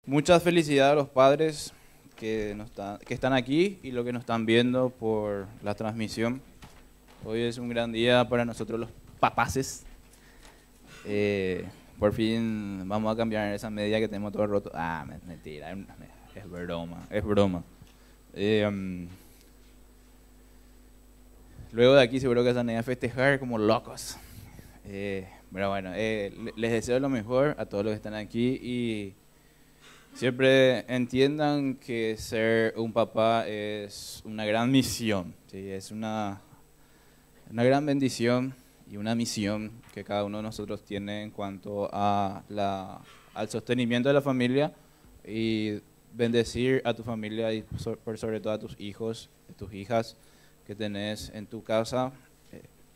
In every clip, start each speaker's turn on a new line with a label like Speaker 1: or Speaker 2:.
Speaker 1: Muchas felicidades a los padres que están aquí y los que nos están viendo por la transmisión. Hoy es un gran día para nosotros los papaces. Por fin vamos a cambiar esa media que tenemos todo roto. Mentira, es broma, es broma. Luego de aquí seguro que se van a festejar como locos. Pero bueno, les deseo lo mejor a todos los que están aquí y siempre entiendan que ser un papá es una gran misión, ¿sí? Es una gran bendición y una misión que cada uno de nosotros tiene en cuanto a al sostenimiento de la familia y bendecir a tu familia y por sobre todo a tus hijos, a tus hijas que tenés en tu casa,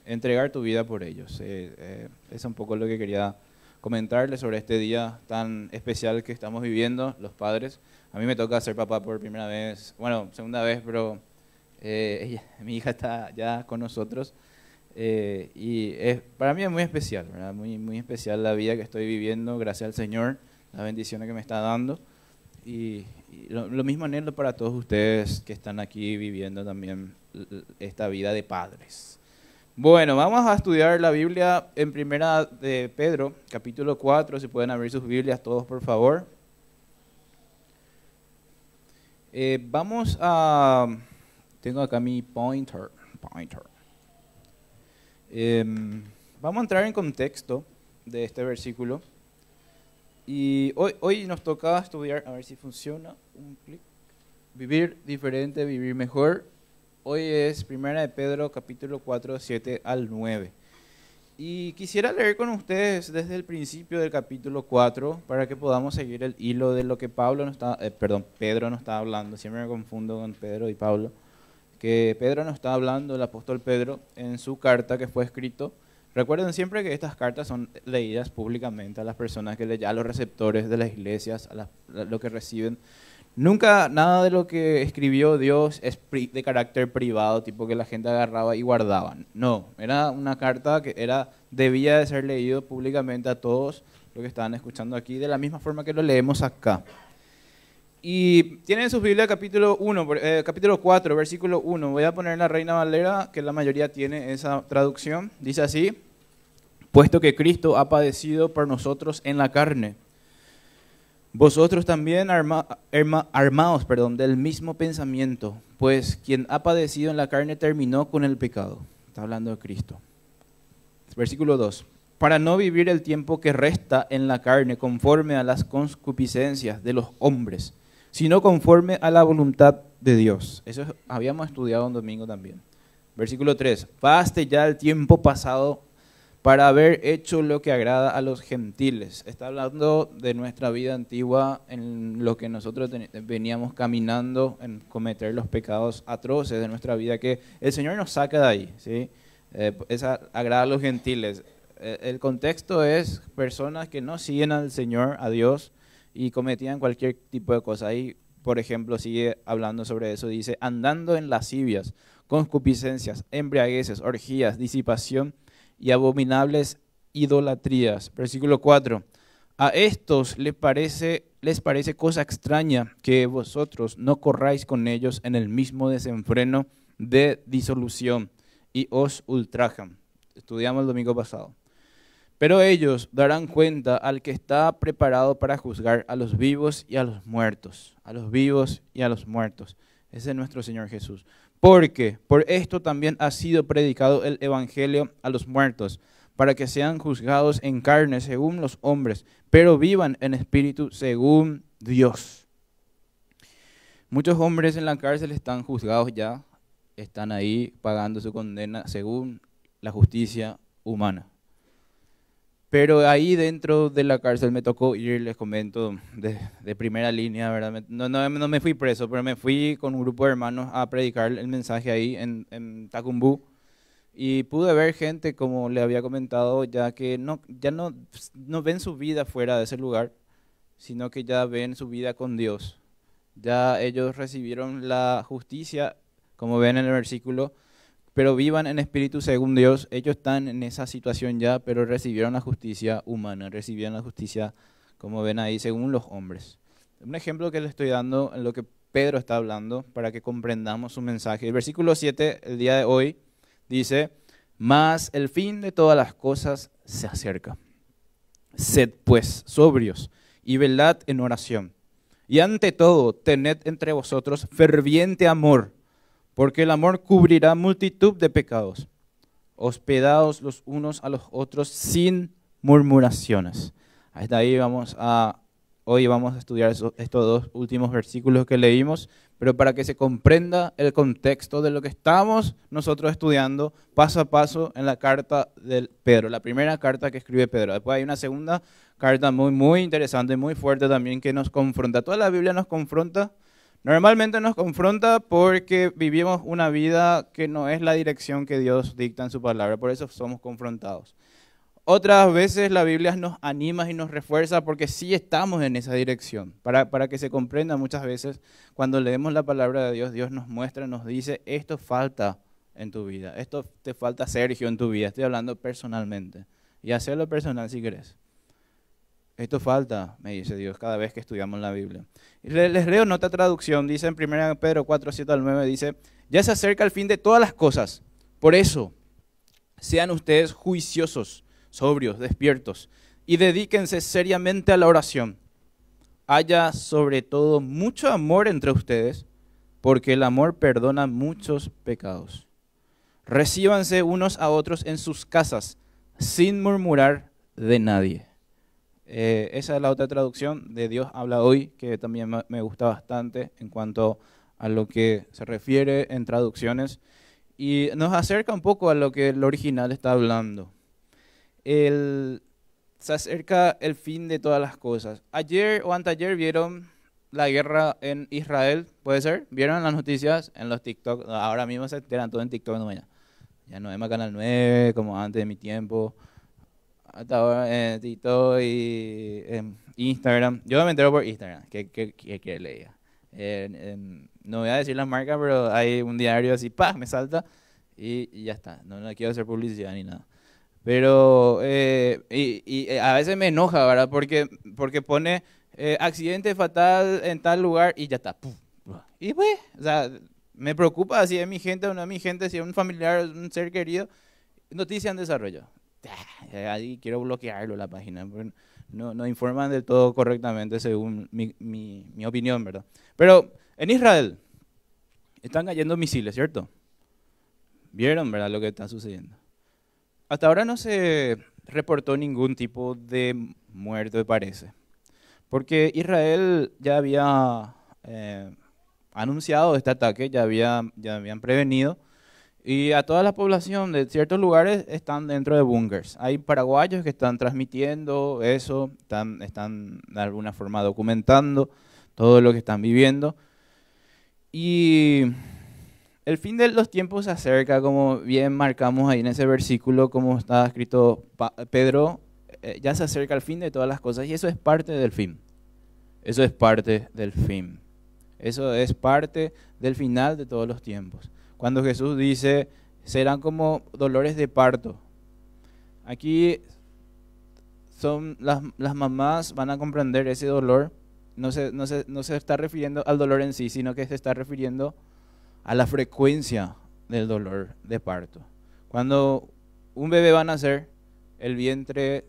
Speaker 1: entregar tu vida por ellos. Es un poco lo que quería comentarles sobre este día tan especial que estamos viviendo los padres. A mí me toca ser papá por primera vez, bueno, segunda vez, pero mi hija está ya con nosotros y para mí es muy especial, ¿verdad? Muy especial la vida que estoy viviendo, gracias al Señor, las bendiciones que me está dando y lo mismo anhelo para todos ustedes que están aquí viviendo también esta vida de padres. Bueno, vamos a estudiar la Biblia en Primera de Pedro, capítulo 4, si pueden abrir sus Biblias todos, por favor. Tengo acá mi pointer. Vamos a entrar en contexto de este versículo. Y hoy nos toca estudiar, a ver si funciona, un clic. Vivir diferente, vivir mejor. Hoy es Primera de Pedro, capítulo 4, 7 al 9. Y quisiera leer con ustedes desde el principio del capítulo 4 para que podamos seguir el hilo de lo que Pedro nos está hablando. Siempre me confundo con Pedro y Pablo. Que Pedro nos está hablando, el apóstol Pedro, en su carta que fue escrito. Recuerden siempre que estas cartas son leídas públicamente a las personas a los receptores de las iglesias, lo que reciben. Nunca nada de lo que escribió Dios es de carácter privado, tipo que la gente agarraba y guardaba. No, era una carta que debía de ser leído públicamente a todos los que estaban escuchando aquí, de la misma forma que lo leemos acá. Y tienen en sus Biblias capítulo 4, versículo 1. Voy a poner en la Reina Valera, que la mayoría tiene esa traducción. Dice así: puesto que Cristo ha padecido por nosotros en la carne, vosotros también armaos del mismo pensamiento, pues quien ha padecido en la carne terminó con el pecado. Está hablando de Cristo. Versículo 2. Para no vivir el tiempo que resta en la carne conforme a las concupiscencias de los hombres, sino conforme a la voluntad de Dios. Eso habíamos estudiado un domingo también. Versículo 3. Baste ya el tiempo pasado para haber hecho lo que agrada a los gentiles. Está hablando de nuestra vida antigua, en lo que nosotros veníamos caminando, en cometer los pecados atroces de nuestra vida, que el Señor nos saca de ahí, ¿sí? Agrada a los gentiles. El contexto es personas que no siguen al Señor, a Dios, y cometían cualquier tipo de cosa. Ahí, por ejemplo, sigue hablando sobre eso, dice: andando en lascivias, concupiscencias, embriagueces, orgías, disipación y abominables idolatrías. Versículo 4. A estos les parece cosa extraña que vosotros no corráis con ellos en el mismo desenfreno de disolución y os ultrajan. Estudiamos el domingo pasado. Pero ellos darán cuenta al que está preparado para juzgar a los vivos y a los muertos. A los vivos y a los muertos. Ese es nuestro Señor Jesús. Porque por esto también ha sido predicado el evangelio a los muertos, para que sean juzgados en carne según los hombres, pero vivan en espíritu según Dios. Muchos hombres en la cárcel están juzgados ya, están ahí pagando su condena según la justicia humana. Pero ahí dentro de la cárcel me tocó ir, les comento, de primera línea, ¿verdad? No me fui preso, pero me fui con un grupo de hermanos a predicar el mensaje ahí en Tacumbú. Y pude ver gente, como le había comentado, ya no ven su vida fuera de ese lugar, sino que ya ven su vida con Dios. Ya ellos recibieron la justicia, como ven en el versículo, pero vivan en espíritu según Dios. Ellos están en esa situación ya, pero recibieron la justicia humana, recibieron la justicia, como ven ahí, según los hombres. Un ejemplo que le estoy dando en lo que Pedro está hablando para que comprendamos su mensaje. El versículo 7, el día de hoy, dice, mas el fin de todas las cosas se acerca. Sed pues sobrios y velad en oración. Y ante todo, tened entre vosotros ferviente amor, porque el amor cubrirá multitud de pecados. Hospedaos los unos a los otros sin murmuraciones. Hasta ahí hoy vamos a estudiar estos dos últimos versículos que leímos, pero para que se comprenda el contexto de lo que estamos nosotros estudiando paso a paso en la carta de Pedro, la primera carta que escribe Pedro. Después hay una segunda carta muy interesante, muy fuerte también, que nos confronta. Toda la Biblia nos confronta. Normalmente nos confronta porque vivimos una vida que no es la dirección que Dios dicta en su palabra, por eso somos confrontados. Otras veces la Biblia nos anima y nos refuerza porque sí estamos en esa dirección. Para que se comprenda, muchas veces cuando leemos la palabra de Dios, Dios nos muestra, nos dice, esto falta en tu vida, esto te falta, Sergio, en tu vida. Estoy hablando personalmente. Y hacerlo personal si querés. Esto falta, me dice Dios, cada vez que estudiamos la Biblia. Les leo en otra traducción, dice en 1 Pedro 4, 7 al 9, dice, ya se acerca el fin de todas las cosas. Por eso, sean ustedes juiciosos, sobrios, despiertos, y dedíquense seriamente a la oración. Haya sobre todo mucho amor entre ustedes, porque el amor perdona muchos pecados. Recíbanse unos a otros en sus casas, sin murmurar de nadie. Esa es la otra traducción de Dios habla hoy, que también me gusta bastante en cuanto a lo que se refiere en traducciones, y nos acerca un poco a lo que el original está hablando. Se acerca el fin de todas las cosas. Ayer o anteayer vieron la guerra en Israel, ¿puede ser? ¿Vieron las noticias en los TikTok? Ahora mismo se enteran todo en TikTok, no, ya no es más Canal 9 como antes de mi tiempo. Hasta ahora en TikTok y en Instagram. Yo me entero por Instagram, ¿qué quiere leer? No voy a decir la marca, pero hay un diario así, ¡pah!, me salta y ya está. No quiero hacer publicidad ni nada. Pero a veces me enoja, ¿verdad? Porque pone accidente fatal en tal lugar y ya está. ¡Pum! Y pues, o sea, me preocupa si es mi gente o no es mi gente, si es un familiar, un ser querido. Noticia en desarrollo. Ahí quiero bloquearlo la página. No informan del todo correctamente según mi opinión, ¿verdad? Pero en Israel están cayendo misiles, ¿cierto? ¿Vieron, verdad, lo que está sucediendo? Hasta ahora no se reportó ningún tipo de muerte, me parece. Porque Israel ya había anunciado este ataque, ya habían prevenido. Y a toda la población de ciertos lugares están dentro de búnkers. Hay paraguayos que están transmitiendo eso, están de alguna forma documentando todo lo que están viviendo. Y el fin de los tiempos se acerca, como bien marcamos ahí en ese versículo, como está escrito Pedro, ya se acerca el fin de todas las cosas y eso es parte del fin. Eso es parte del fin. Eso es parte del final de todos los tiempos. Cuando Jesús dice, serán como dolores de parto. Aquí son las mamás van a comprender ese dolor. No se está refiriendo al dolor en sí, sino que se está refiriendo a la frecuencia del dolor de parto. Cuando un bebé va a nacer, el vientre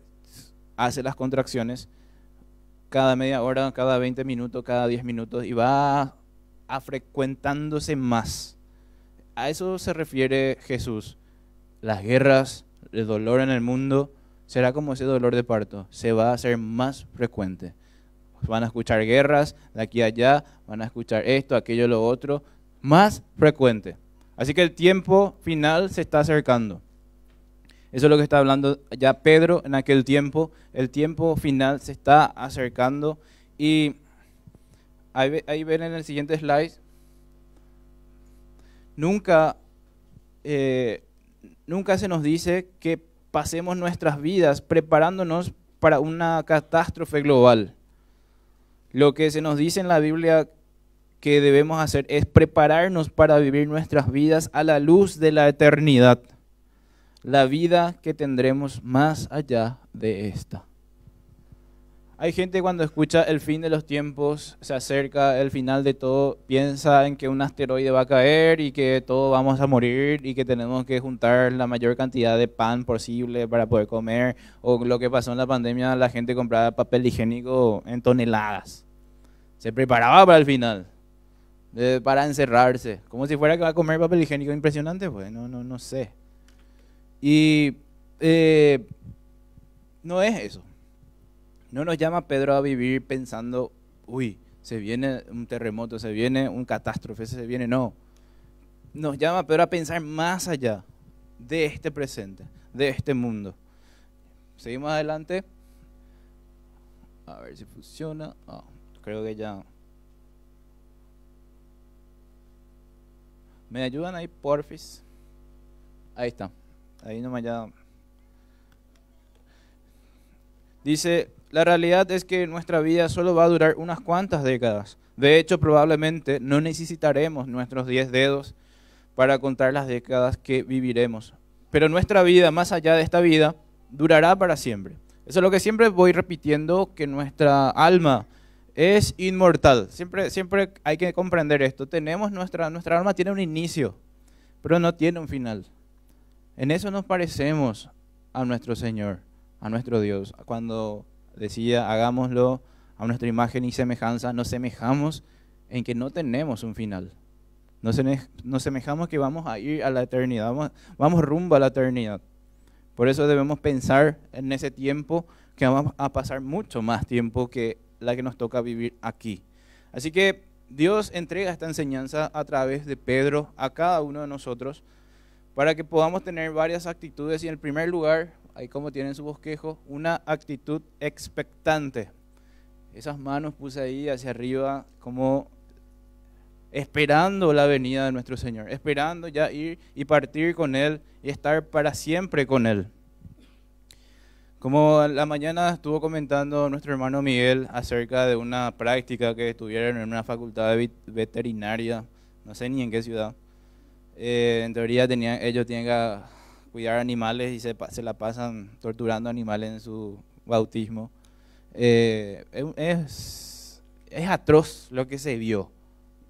Speaker 1: hace las contracciones cada media hora, cada 20 minutos, cada 10 minutos y va frecuentándose más. A eso se refiere Jesús. Las guerras, el dolor en el mundo, será como ese dolor de parto. Se va a hacer más frecuente. Van a escuchar guerras de aquí a allá, van a escuchar esto, aquello, lo otro, más frecuente. Así que el tiempo final se está acercando. Eso es lo que está hablando ya Pedro en aquel tiempo. El tiempo final se está acercando. Y ahí ven en el siguiente slide. Nunca se nos dice que pasemos nuestras vidas preparándonos para una catástrofe global. Lo que se nos dice en la Biblia que debemos hacer es prepararnos para vivir nuestras vidas a la luz de la eternidad. La vida que tendremos más allá de esta. Hay gente cuando escucha el fin de los tiempos, se acerca el final de todo, piensa en que un asteroide va a caer y que todos vamos a morir y que tenemos que juntar la mayor cantidad de pan posible para poder comer. O lo que pasó en la pandemia, la gente compraba papel higiénico en toneladas. Se preparaba para el final, para encerrarse, como si fuera que va a comer papel higiénico. Impresionante, pues, no sé. Y no es eso. No nos llama Pedro a vivir pensando, uy, se viene un terremoto, se viene un catástrofe, se viene, no. Nos llama Pedro a pensar más allá de este presente, de este mundo. Seguimos adelante. A ver si funciona. Creo que ya. ¿Me ayudan ahí, porfis? Ahí está. Ahí nomás ya. Dice, la realidad es que nuestra vida solo va a durar unas cuantas décadas. De hecho, probablemente no necesitaremos nuestros 10 dedos para contar las décadas que viviremos. Pero nuestra vida, más allá de esta vida, durará para siempre. Eso es lo que siempre voy repitiendo, que nuestra alma es inmortal. Siempre hay que comprender esto. Nuestra alma tiene un inicio, pero no tiene un final. En eso nos parecemos a nuestro Señor, a nuestro Dios. Cuando decía, hagámoslo a nuestra imagen y semejanza, nos semejamos en que no tenemos un final. Nos semejamos que vamos a ir a la eternidad, vamos rumbo a la eternidad. Por eso debemos pensar en ese tiempo, que vamos a pasar mucho más tiempo que la que nos toca vivir aquí. Así que Dios entrega esta enseñanza a través de Pedro a cada uno de nosotros, para que podamos tener varias actitudes. Y en el primer lugar, ahí como tienen su bosquejo, una actitud expectante. Esas manos puse ahí hacia arriba, como esperando la venida de nuestro Señor, esperando ya ir y partir con Él y estar para siempre con Él. Como la mañana estuvo comentando nuestro hermano Miguel acerca de una práctica que estuvieron en una facultad de veterinaria, no sé ni en qué ciudad. En teoría ellos tienen que cuidar animales y se la pasan torturando animales en su bautismo. Es atroz lo que se vio.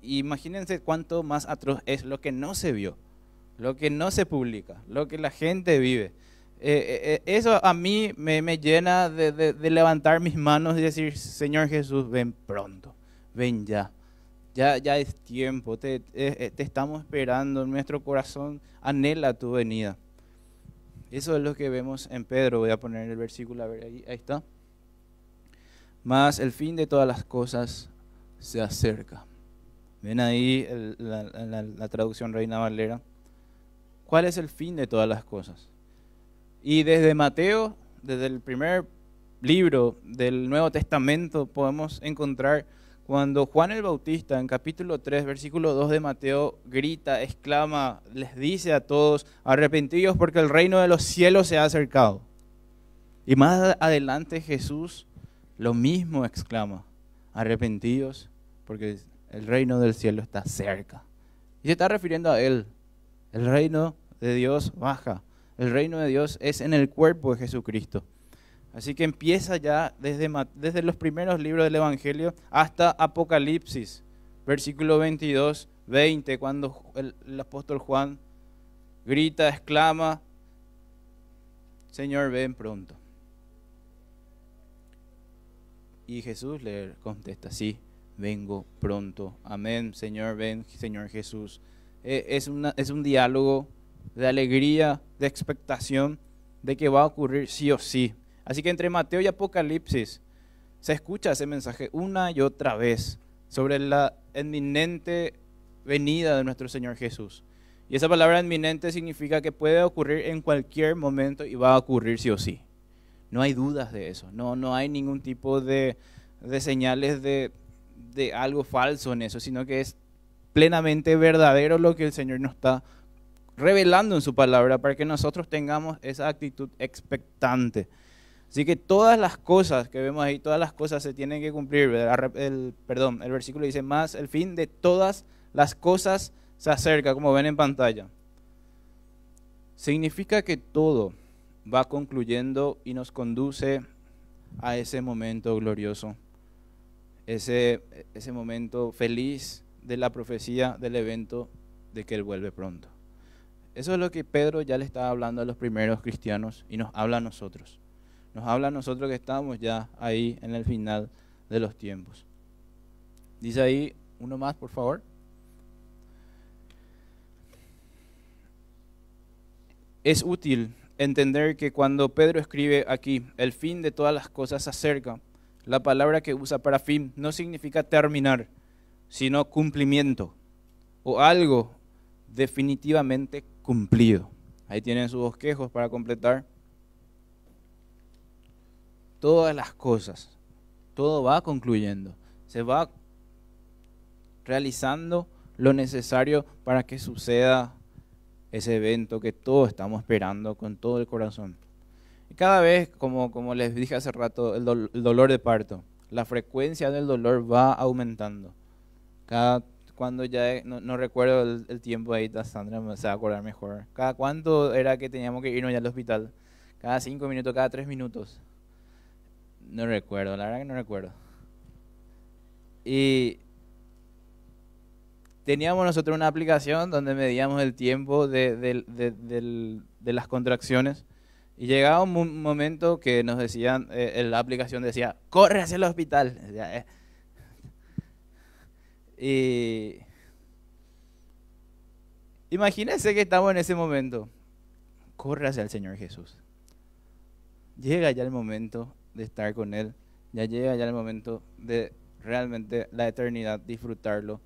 Speaker 1: Imagínense cuánto más atroz es lo que no se vio, lo que no se publica, lo que la gente vive. Eso a mí me llena de levantar mis manos y decir, Señor Jesús, ven pronto, ven ya. Ya es tiempo, te estamos esperando, nuestro corazón anhela tu venida. Eso es lo que vemos en Pedro. Voy a poner el versículo, a ver, ahí está. Mas el fin de todas las cosas se acerca. Ven ahí la traducción Reina Valera. ¿Cuál es el fin de todas las cosas? Y desde Mateo, desde el primer libro del Nuevo Testamento, podemos encontrar cuando Juan el Bautista, en capítulo 3, versículo 2 de Mateo, grita, exclama, les dice a todos, arrepentidos porque el reino de los cielos se ha acercado. Y más adelante Jesús lo mismo exclama, arrepentidos porque el reino del cielo está cerca. Y se está refiriendo a Él. El reino de Dios baja. El reino de Dios es en el cuerpo de Jesucristo. Así que empieza ya desde los primeros libros del Evangelio hasta Apocalipsis, versículo 22, 20, cuando el apóstol Juan grita, exclama, Señor, ven pronto. Y Jesús le contesta, sí, vengo pronto. Amén, Señor, ven, Señor Jesús. Es un diálogo de alegría, de expectación de que va a ocurrir sí o sí. Así que entre Mateo y Apocalipsis se escucha ese mensaje una y otra vez sobre la inminente venida de nuestro Señor Jesús. Y esa palabra inminente significa que puede ocurrir en cualquier momento y va a ocurrir sí o sí. No hay dudas de eso. No hay ningún tipo de señales de algo falso en eso, sino que es plenamente verdadero lo que el Señor nos está revelando en su palabra para que nosotros tengamos esa actitud expectante. Así que todas las cosas que vemos ahí, todas las cosas se tienen que cumplir. El versículo dice, más el fin de todas las cosas se acerca, como ven en pantalla. Significa que todo va concluyendo y nos conduce a ese momento glorioso, ese momento feliz de la profecía del evento de que Él vuelve pronto. Eso es lo que Pedro ya le estaba hablando a los primeros cristianos y nos habla a nosotros. Nos habla a nosotros que estamos ya ahí en el final de los tiempos. Dice ahí, uno más por favor. Es útil entender que cuando Pedro escribe aquí, el fin de todas las cosas se acerca, la palabra que usa para fin no significa terminar, sino cumplimiento o algo definitivamente cumplido. Ahí tienen sus bosquejos para completar. Todas las cosas, todo va concluyendo, se va realizando lo necesario para que suceda ese evento que todos estamos esperando con todo el corazón. Y cada vez, como les dije hace rato, el dolor de parto, la frecuencia del dolor va aumentando. Cuando ya, no recuerdo el tiempo ahí, Sandra me se va a acordar mejor. ¿Cada cuánto era que teníamos que irnos ya al hospital? ¿Cada 5 minutos, cada 3 minutos? No recuerdo, la verdad que no recuerdo. Y teníamos nosotros una aplicación donde medíamos el tiempo de las contracciones. Y llegaba un momento que nos decían, la aplicación decía, corre hacia el hospital. Y imagínense que estamos en ese momento. Corre hacia el Señor Jesús. Llega ya el momento de estar con Él. Ya llega ya el momento de realmente la eternidad, disfrutarlo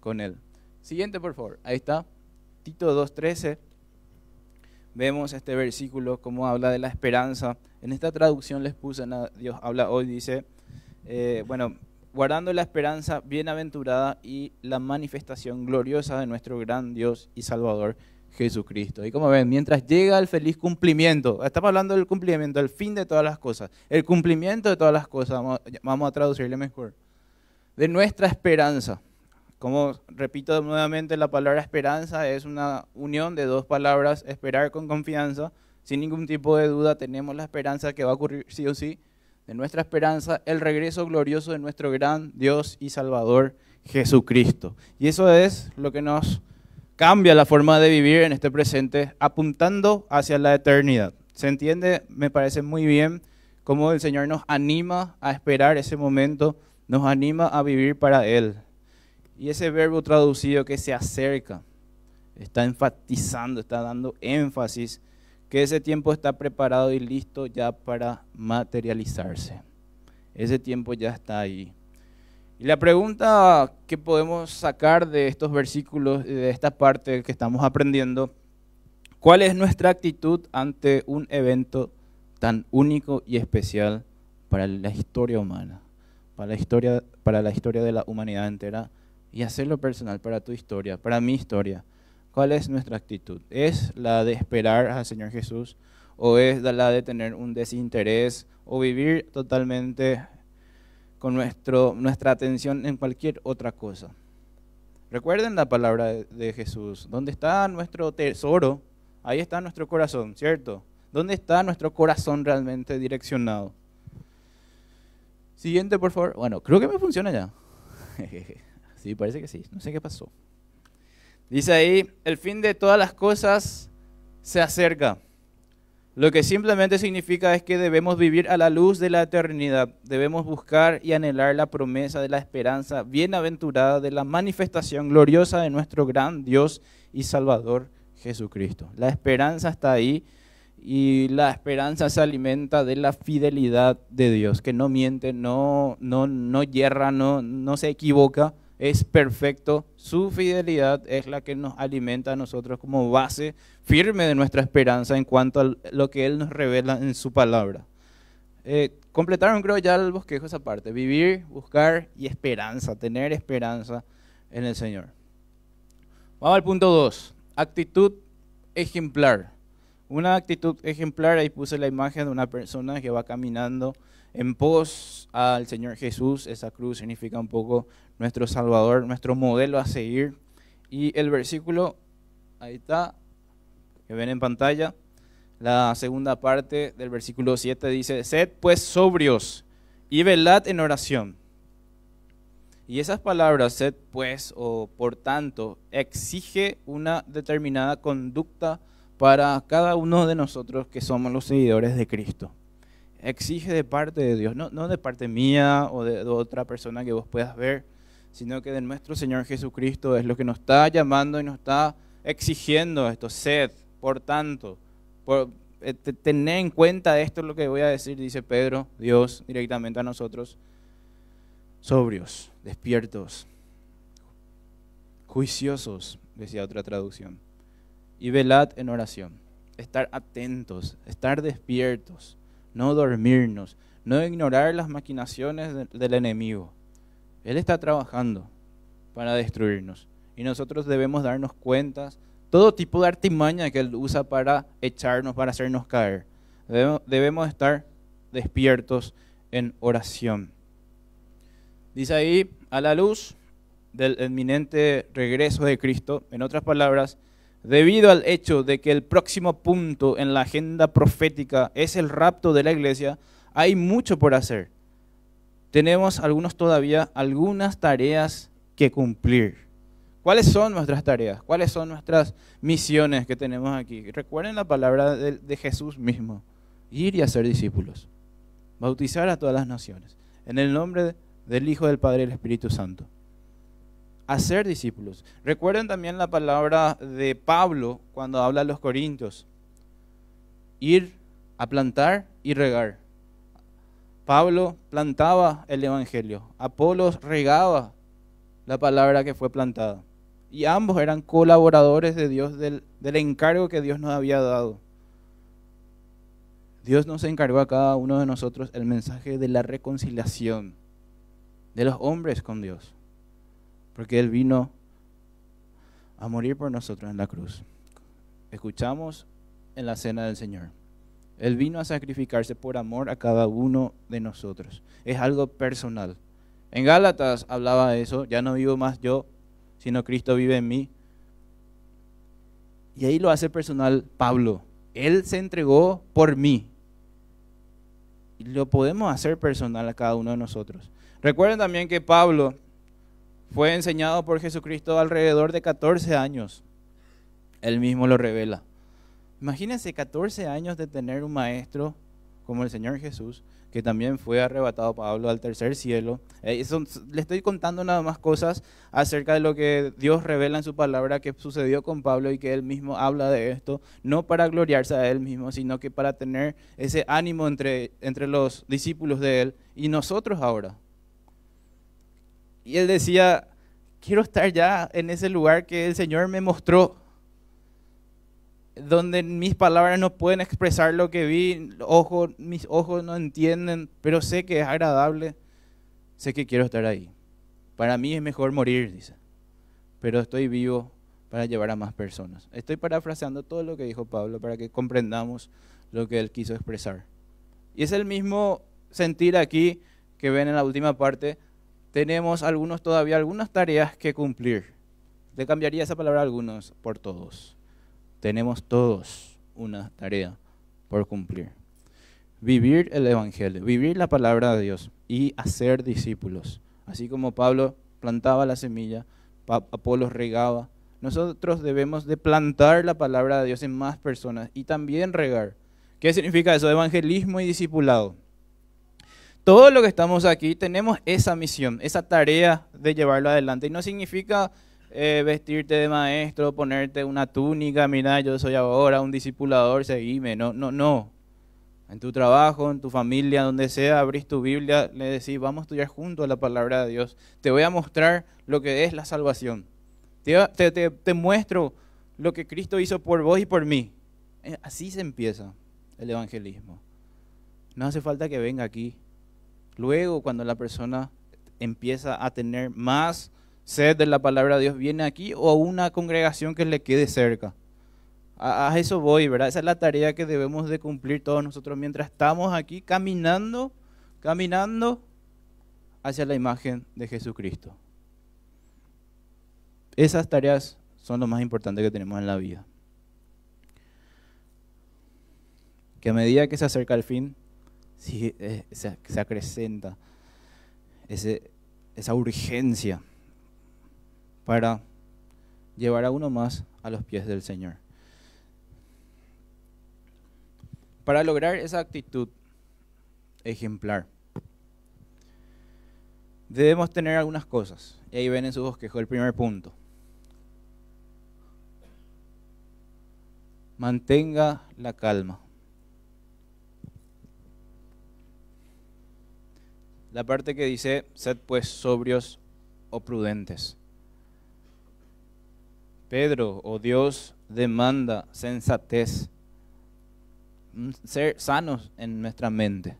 Speaker 1: con Él. Siguiente, por favor. Ahí está. Tito 2:13. Vemos este versículo, como habla de la esperanza. En esta traducción les puse, Dios habla hoy, dice, guardando la esperanza bienaventurada y la manifestación gloriosa de nuestro gran Dios y Salvador Jesucristo. Y como ven, mientras llega el feliz cumplimiento, estamos hablando del cumplimiento, el fin de todas las cosas, el cumplimiento de todas las cosas, vamos a traducirle mejor, de nuestra esperanza. Como repito nuevamente, la palabra esperanza es una unión de dos palabras, esperar con confianza, sin ningún tipo de duda tenemos la esperanza que va a ocurrir sí o sí, de nuestra esperanza, el regreso glorioso de nuestro gran Dios y Salvador Jesucristo. Y eso es lo que nos cambia la forma de vivir en este presente, apuntando hacia la eternidad. ¿Se entiende? Me parece muy bien cómo el Señor nos anima a esperar ese momento, nos anima a vivir para Él. Y ese verbo traducido que se acerca, está enfatizando, está dando énfasis que ese tiempo está preparado y listo ya para materializarse. Ese tiempo ya está ahí. Y la pregunta que podemos sacar de estos versículos, de esta parte que estamos aprendiendo, ¿cuál es nuestra actitud ante un evento tan único y especial para la historia humana, para la historia de la humanidad entera? Y hacerlo personal para tu historia, para mi historia. ¿Cuál es nuestra actitud? ¿Es la de esperar al Señor Jesús? ¿O es la de tener un desinterés? ¿O vivir totalmente con nuestra atención en cualquier otra cosa? Recuerden la palabra de Jesús. ¿Dónde está nuestro tesoro? Ahí está nuestro corazón, ¿cierto? ¿Dónde está nuestro corazón realmente direccionado? Siguiente, por favor. Bueno, creo que me funciona ya. Sí, parece que sí. No sé qué pasó. Dice ahí, el fin de todas las cosas se acerca. Lo que simplemente significa es que debemos vivir a la luz de la eternidad. Debemos buscar y anhelar la promesa de la esperanza bienaventurada de la manifestación gloriosa de nuestro gran Dios y Salvador Jesucristo. La esperanza está ahí y la esperanza se alimenta de la fidelidad de Dios, que no miente, no yerra, no se equivoca. Es perfecto, su fidelidad es la que nos alimenta a nosotros como base firme de nuestra esperanza en cuanto a lo que Él nos revela en su palabra. Completaron creo ya el bosquejo esa parte, vivir, buscar y esperanza, tener esperanza en el Señor. Vamos al punto 2, actitud ejemplar. Una actitud ejemplar, ahí puse la imagen de una persona que va caminando en pos al Señor Jesús. Esa cruz significa un poco nuestro Salvador, nuestro modelo a seguir. Y el versículo, ahí está, que ven en pantalla, La segunda parte del versículo 7 dice, sed pues sobrios y velad en oración. Y esas palabras, sed pues o por tanto, exige una determinada conducta para cada uno de nosotros que somos los seguidores de Cristo. Exige de parte de Dios, no de parte mía o de otra persona que vos puedas ver, sino que de nuestro Señor Jesucristo es lo que nos está llamando y nos está exigiendo esto. Sed, por tanto, tener en cuenta esto es lo que voy a decir, dice Pedro, Dios directamente a nosotros, sobrios, despiertos, juiciosos, decía otra traducción, y velad en oración, estar atentos, estar despiertos, no dormirnos, no ignorar las maquinaciones del enemigo. Él está trabajando para destruirnos y nosotros debemos darnos cuenta todo tipo de artimaña que él usa para echarnos, para hacernos caer. Debemos estar despiertos en oración. Dice ahí, a la luz del inminente regreso de Cristo, en otras palabras, debido al hecho de que el próximo punto en la agenda profética es el rapto de la iglesia, hay mucho por hacer. Tenemos algunas tareas que cumplir. ¿Cuáles son nuestras tareas? ¿Cuáles son nuestras misiones que tenemos aquí? Recuerden la palabra de Jesús mismo. Ir y hacer discípulos. Bautizar a todas las naciones. En el nombre del Hijo, del Padre y del Espíritu Santo. Hacer discípulos. Recuerden también la palabra de Pablo cuando habla a los Corintios. Ir a plantar y regar. Pablo plantaba el Evangelio. Apolos regaba la palabra que fue plantada. Y ambos eran colaboradores de Dios del encargo que Dios nos había dado. Dios nos encargó a cada uno de nosotros el mensaje de la reconciliación de los hombres con Dios. Porque Él vino a morir por nosotros en la cruz. Escuchamos en la cena del Señor. Él vino a sacrificarse por amor a cada uno de nosotros. Es algo personal. En Gálatas hablaba de eso, ya no vivo más yo, sino Cristo vive en mí. Y ahí lo hace personal Pablo. Él se entregó por mí. Y lo podemos hacer personal a cada uno de nosotros. Recuerden también que Pablo fue enseñado por Jesucristo alrededor de 14 años. Él mismo lo revela. Imagínense 14 años de tener un maestro como el Señor Jesús, que también fue arrebatado Pablo al tercer cielo. Le estoy contando nada más cosas acerca de lo que Dios revela en su palabra que sucedió con Pablo y que él mismo habla de esto, no para gloriarse a él mismo, sino que para tener ese ánimo entre los discípulos de él y nosotros ahora. Y él decía, quiero estar ya en ese lugar que el Señor me mostró, donde mis palabras no pueden expresar lo que vi, mis ojos no entienden, pero sé que es agradable, sé que quiero estar ahí. Para mí es mejor morir, dice, pero estoy vivo para llevar a más personas. Estoy parafraseando todo lo que dijo Pablo para que comprendamos lo que él quiso expresar. Y es el mismo sentir aquí que ven en la última parte. Tenemos todavía algunas tareas que cumplir. Le cambiaría esa palabra a algunos por todos. Tenemos todos una tarea por cumplir. Vivir el Evangelio, vivir la palabra de Dios y hacer discípulos. Así como Pablo plantaba la semilla, Apolos regaba, nosotros debemos de plantar la palabra de Dios en más personas y también regar. ¿Qué significa eso? Evangelismo y discipulado. Todo lo que estamos aquí tenemos esa misión, esa tarea de llevarlo adelante. Y no significa vestirte de maestro, ponerte una túnica, mira, yo soy ahora un discipulador, seguime. No. En tu trabajo, en tu familia, donde sea, abrís tu Biblia, le decís, vamos a estudiar juntos la palabra de Dios. Te voy a mostrar lo que es la salvación. Te muestro lo que Cristo hizo por vos y por mí. Así se empieza el evangelismo. No hace falta que venga aquí. Luego, cuando la persona empieza a tener más sed de la palabra de Dios, viene aquí o a una congregación que le quede cerca. A eso voy, ¿verdad? Esa es la tarea que debemos de cumplir todos nosotros mientras estamos aquí caminando hacia la imagen de Jesucristo. Esas tareas son lo más importante que tenemos en la vida. que a medida que se acerca el fin, sí, se acrecenta esa urgencia para llevar a uno más a los pies del Señor. Para lograr esa actitud ejemplar, debemos tener algunas cosas. Y ahí ven en su bosquejo el primer punto. Mantenga la calma. La parte que dice, sed pues sobrios o prudentes. Pedro o Dios demanda sensatez, ser sanos en nuestra mente.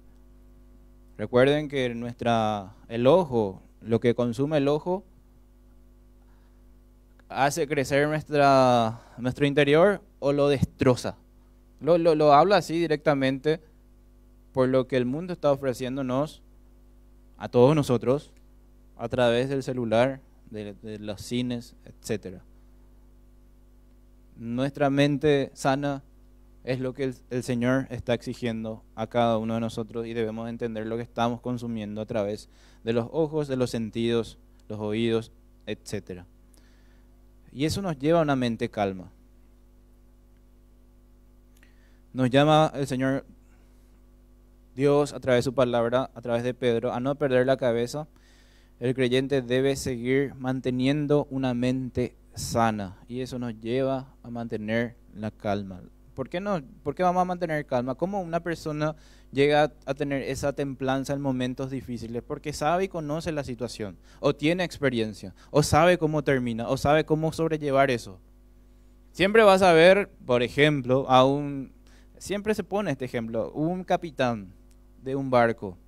Speaker 1: Recuerden que el ojo, lo que consume el ojo, hace crecer nuestro interior o lo destroza. Lo habla así directamente por lo que el mundo está ofreciéndonos a todos nosotros a través del celular, de los cines, etc. Nuestra mente sana es lo que el Señor está exigiendo a cada uno de nosotros y debemos entender lo que estamos consumiendo a través de los ojos, de los sentidos, los oídos, etc. Y eso nos lleva a una mente calma. Nos llama el Señor Dios a través de su palabra, a través de Pedro, a no perder la cabeza. El creyente debe seguir manteniendo una mente sana y eso nos lleva a mantener la calma. ¿Por qué vamos a mantener calma? ¿Cómo una persona llega a tener esa templanza en momentos difíciles? Porque sabe y conoce la situación, o tiene experiencia, o sabe cómo termina, o sabe cómo sobrellevar eso. Siempre vas a ver, por ejemplo, siempre se pone este ejemplo, un capitán de un barco,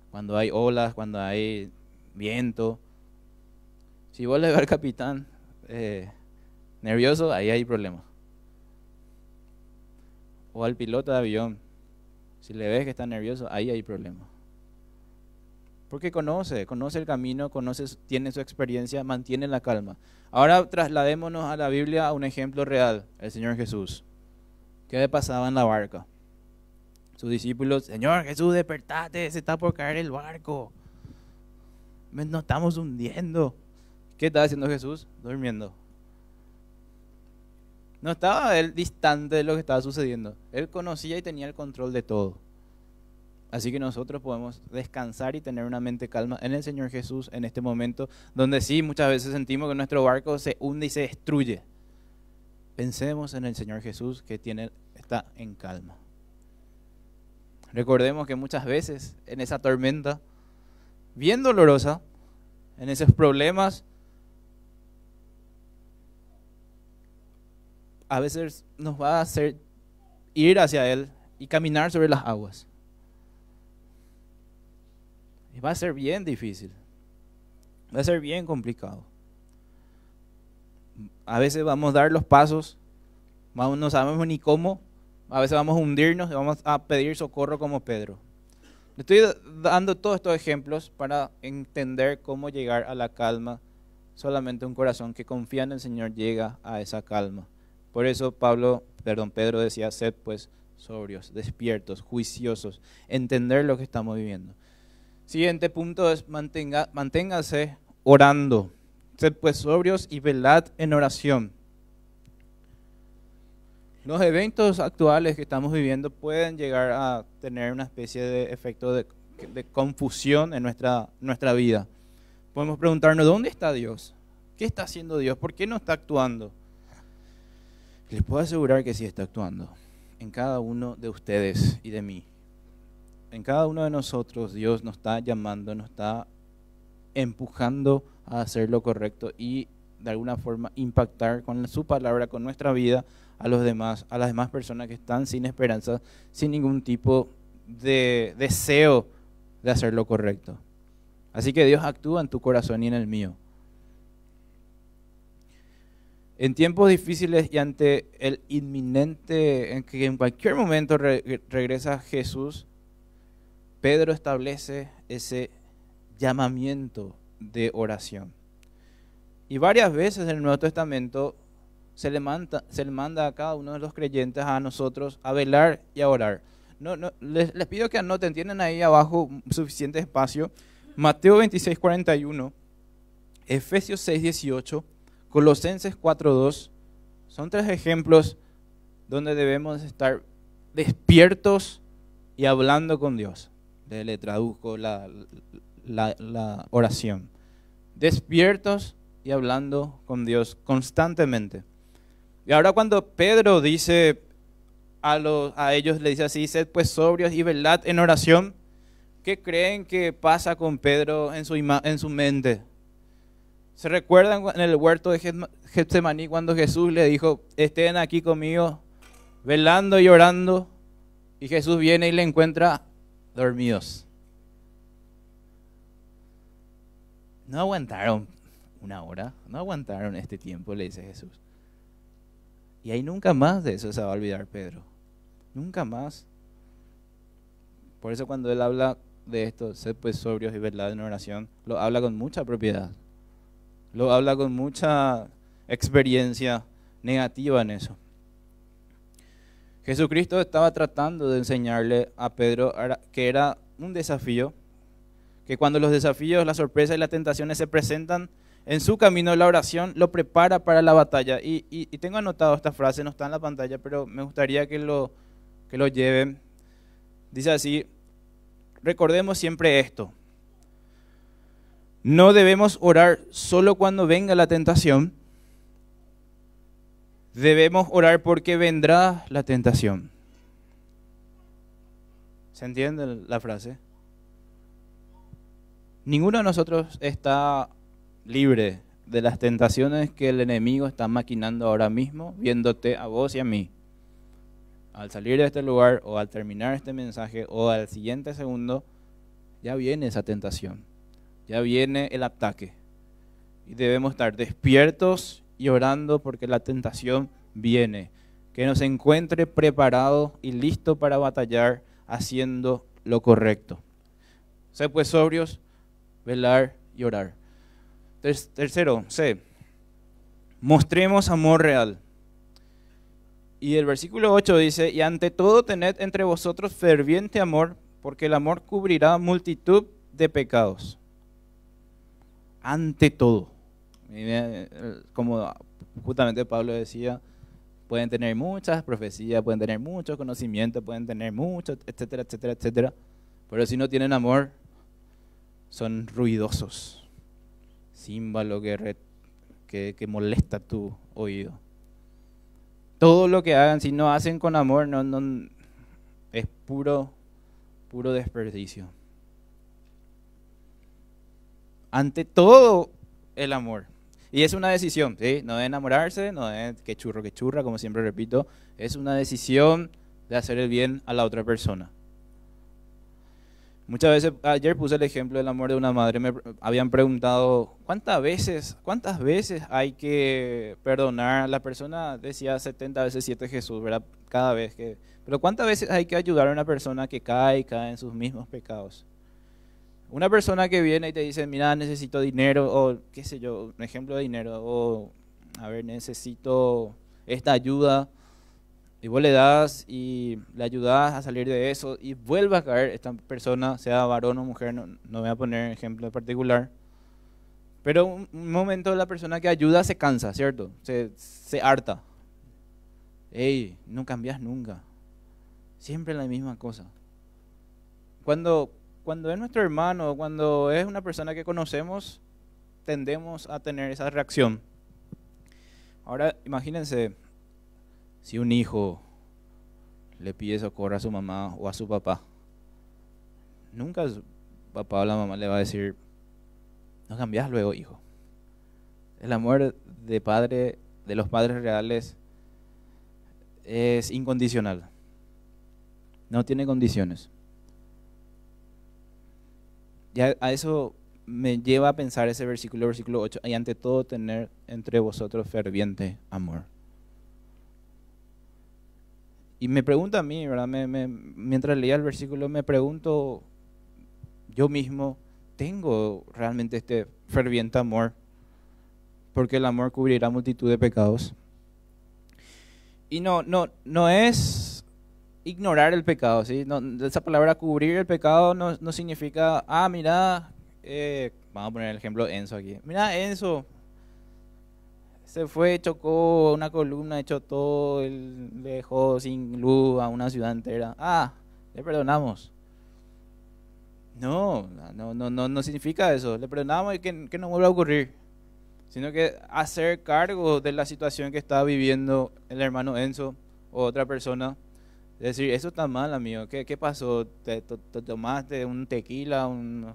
Speaker 1: cuando hay olas, cuando hay viento. Si vos le ves al capitán nervioso, ahí hay problemas. O al piloto de avión, si le ves que está nervioso, ahí hay problemas. Porque conoce el camino, tiene su experiencia, mantiene la calma. Ahora trasladémonos a la Biblia a un ejemplo real, el Señor Jesús. ¿Qué le pasaba en la barca? Sus discípulos, Señor Jesús, despertate, se está por caer el barco. Nos estamos hundiendo. ¿Qué estaba haciendo Jesús? Durmiendo. No estaba él distante de lo que estaba sucediendo. Él conocía y tenía el control de todo. Así que nosotros podemos descansar y tener una mente calma en el Señor Jesús en este momento, donde sí, muchas veces sentimos que nuestro barco se hunde y se destruye. Pensemos en el Señor Jesús que está en calma. Recordemos que muchas veces en esa tormenta, bien dolorosa, en esos problemas, a veces nos va a hacer ir hacia Él y caminar sobre las aguas. Y va a ser bien difícil, va a ser bien complicado. A veces vamos a dar los pasos, no sabemos ni cómo, a veces vamos a hundirnos y vamos a pedir socorro como Pedro. Le estoy dando todos estos ejemplos para entender cómo llegar a la calma. Solamente un corazón que confía en el Señor llega a esa calma. Por eso Pedro decía, sed pues sobrios, despiertos, juiciosos, entender lo que estamos viviendo. Siguiente punto es manténgase orando. Sed pues sobrios y velad en oración. Los eventos actuales que estamos viviendo pueden llegar a tener una especie de efecto de confusión en nuestra vida. Podemos preguntarnos, ¿dónde está Dios? ¿Qué está haciendo Dios? ¿Por qué no está actuando? Les puedo asegurar que sí está actuando en cada uno de ustedes y de mí. En cada uno de nosotros Dios nos está llamando, nos está empujando a hacer lo correcto y de alguna forma impactar con su palabra, con nuestra vida a las demás personas que están sin esperanza, sin ningún tipo de deseo de hacer lo correcto. Así que Dios actúa en tu corazón y en el mío. En tiempos difíciles y ante el inminente, en que en cualquier momento regresa Jesús, Pedro establece ese llamamiento de oración. Y varias veces en el Nuevo Testamento se le manda a cada uno de los creyentes, a nosotros, a velar y a orar. Les pido que anoten, tienen ahí abajo suficiente espacio. Mateo 26:41, Efesios 6:18, Colosenses 4:2, son tres ejemplos donde debemos estar despiertos y hablando con Dios. Le traduzco la oración. Despiertos y hablando con Dios constantemente. Y ahora cuando Pedro dice a ellos, le dice así: sed pues sobrios y velad en oración, ¿qué creen que pasa con Pedro en su mente? ¿Se recuerdan en el huerto de Getsemaní cuando Jesús le dijo: estén aquí conmigo, velando y orando? Y Jesús viene y le encuentra dormidos. No aguantaron una hora, no aguantaron este tiempo, le dice Jesús. Y ahí nunca más de eso se va a olvidar Pedro. Nunca más. Por eso cuando él habla de esto, sed pues sobrios y velad en oración, lo habla con mucha propiedad. Lo habla con mucha experiencia negativa en eso. Jesucristo estaba tratando de enseñarle a Pedro que era un desafío, que cuando los desafíos, las sorpresas y las tentaciones se presentan en su camino, la oración lo prepara para la batalla. Y tengo anotado esta frase, no está en la pantalla, pero me gustaría que lo lleven. Dice así: recordemos siempre esto. No debemos orar solo cuando venga la tentación. Debemos orar porque vendrá la tentación. ¿Se entiende la frase? Ninguno de nosotros está libre de las tentaciones que el enemigo está maquinando ahora mismo, viéndote a vos y a mí. Al salir de este lugar o al terminar este mensaje o al siguiente segundo, ya viene esa tentación, ya viene el ataque. Y debemos estar despiertos y orando porque la tentación viene. Que nos encuentre preparados y listos para batallar haciendo lo correcto. Sé pues sobrios, velar y orar. Tercero, C. Mostremos amor real. Y el versículo 8 dice: y ante todo tened entre vosotros ferviente amor, porque el amor cubrirá multitud de pecados. Ante todo. Como justamente Pablo decía, pueden tener muchas profecías, pueden tener mucho conocimiento, pueden tener mucho, etcétera, etcétera, etcétera. Pero si no tienen amor, son ruidosos. Címbalo que molesta tu oído. Todo lo que hagan, si no hacen con amor, no es puro desperdicio. Ante todo, el amor. Y es una decisión, ¿sí? No es enamorarse, no es que churra, como siempre repito. Es una decisión de hacer el bien a la otra persona. Muchas veces, ayer puse el ejemplo del amor de una madre, me habían preguntado ¿cuántas veces hay que perdonar? La persona decía 70 veces 7 Jesús, ¿verdad? Cada vez que... Pero ¿cuántas veces hay que ayudar a una persona que cae en sus mismos pecados? Una persona que viene y te dice: mira, necesito dinero, o qué sé yo, un ejemplo de dinero, o a ver, necesito esta ayuda. Y vos le das y le ayudas a salir de eso y vuelve a caer esta persona, sea varón o mujer, no voy a poner ejemplo particular. Pero un momento la persona que ayuda se cansa, ¿cierto? Se harta. Ey, no cambias nunca. Siempre la misma cosa. Cuando es nuestro hermano, cuando es una persona que conocemos, tendemos a tener esa reacción. Ahora, imagínense si un hijo le pide socorro a su mamá o a su papá. Nunca su papá o la mamá le va a decir: no cambias luego, hijo. El amor de los padres reales es incondicional. No tiene condiciones. Y a eso me lleva a pensar ese versículo 8. Y ante todo tener entre vosotros ferviente amor. Y me pregunta a mí, ¿verdad? Mientras leía el versículo me pregunto yo mismo, ¿tengo realmente este ferviente amor? Porque el amor cubrirá multitud de pecados. Y no es ignorar el pecado, ¿sí? No, esa palabra cubrir el pecado no significa, mira, vamos a poner el ejemplo de Enzo aquí. Mira, Enzo se fue, chocó una columna, echó todo, le dejó sin luz a una ciudad entera. Le perdonamos. No significa eso. Le perdonamos y que no vuelva a ocurrir. Sino que hacer cargo de la situación que está viviendo el hermano Enzo o otra persona. Es decir, eso está mal, amigo. ¿Qué pasó? ¿Te tomaste un tequila?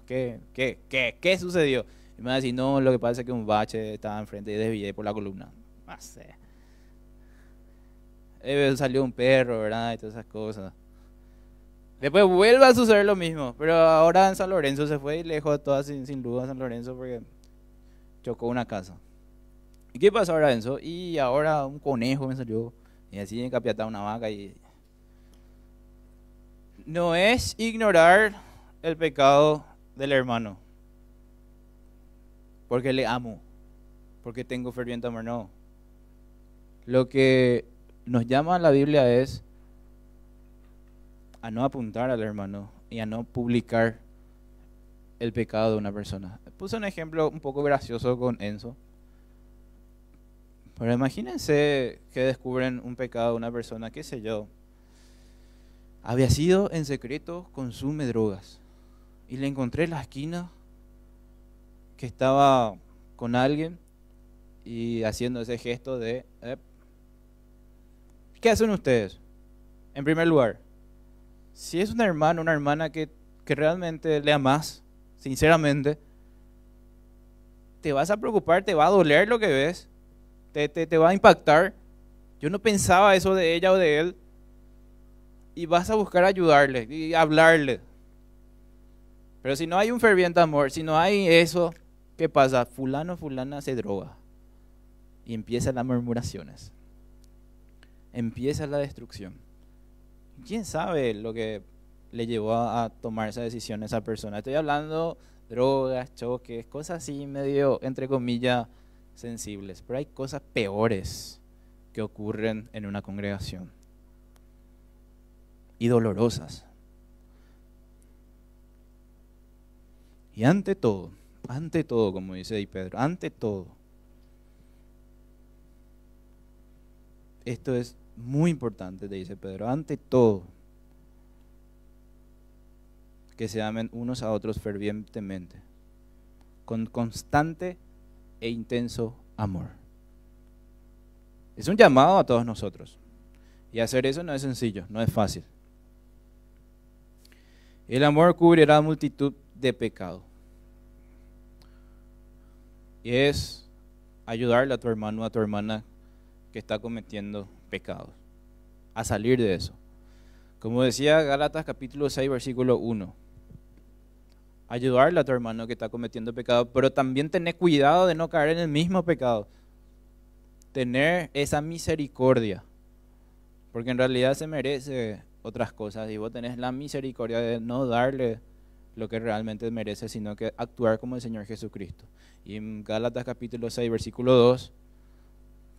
Speaker 1: ¿Qué sucedió? Y me va a decir, no, lo que pasa es que un bache estaba enfrente y desvié por la columna. No sé. Salió un perro, ¿verdad? Y todas esas cosas. Después vuelve a suceder lo mismo. Pero ahora en San Lorenzo se fue y le dejó todas sin luz a San Lorenzo porque chocó una casa. ¿Y qué pasó ahora, Enzo? Y ahora un conejo me salió. Y así encapiataba una vaca y... No es ignorar el pecado del hermano porque le amo, porque tengo ferviente amor, no. Lo que nos llama la Biblia es a no apuntar al hermano y a no publicar el pecado de una persona. Puse un ejemplo un poco gracioso con Enzo, pero imagínense que descubren un pecado de una persona, qué sé yo, había sido en secreto, consume drogas, y le encontré en la esquina que estaba con alguien y haciendo ese gesto de... ¿Qué hacen ustedes? En primer lugar, si es un hermano, una hermana que realmente le amas, sinceramente, te vas a preocupar, te va a doler lo que ves, te va a impactar. Yo no pensaba eso de ella o de él. Y vas a buscar ayudarle y hablarle. Pero si no hay un ferviente amor, si no hay eso, ¿qué pasa? Fulano, fulana se droga. Y empiezan las murmuraciones. Empieza la destrucción. ¿Quién sabe lo que le llevó a tomar esa decisión a esa persona? Estoy hablando drogas, choques, cosas así medio, entre comillas, sensibles. Pero hay cosas peores que ocurren en una congregación. Y dolorosas. Y ante todo, como dice ahí Pedro, ante todo, esto es muy importante, te dice Pedro, ante todo, que se amen unos a otros fervientemente, con constante e intenso amor. Es un llamado a todos nosotros. Y hacer eso no es sencillo, no es fácil. El amor cubrirá multitud de pecados. Y es ayudarle a tu hermano o a tu hermana que está cometiendo pecados, a salir de eso. Como decía Gálatas capítulo 6, versículo 1. Ayudarle a tu hermano que está cometiendo pecado, pero también tener cuidado de no caer en el mismo pecado. Tener esa misericordia, porque en realidad se merece otras cosas y vos tenés la misericordia de no darle lo que realmente merece, sino que actuar como el Señor Jesucristo. Y en Gálatas capítulo 6, versículo 2,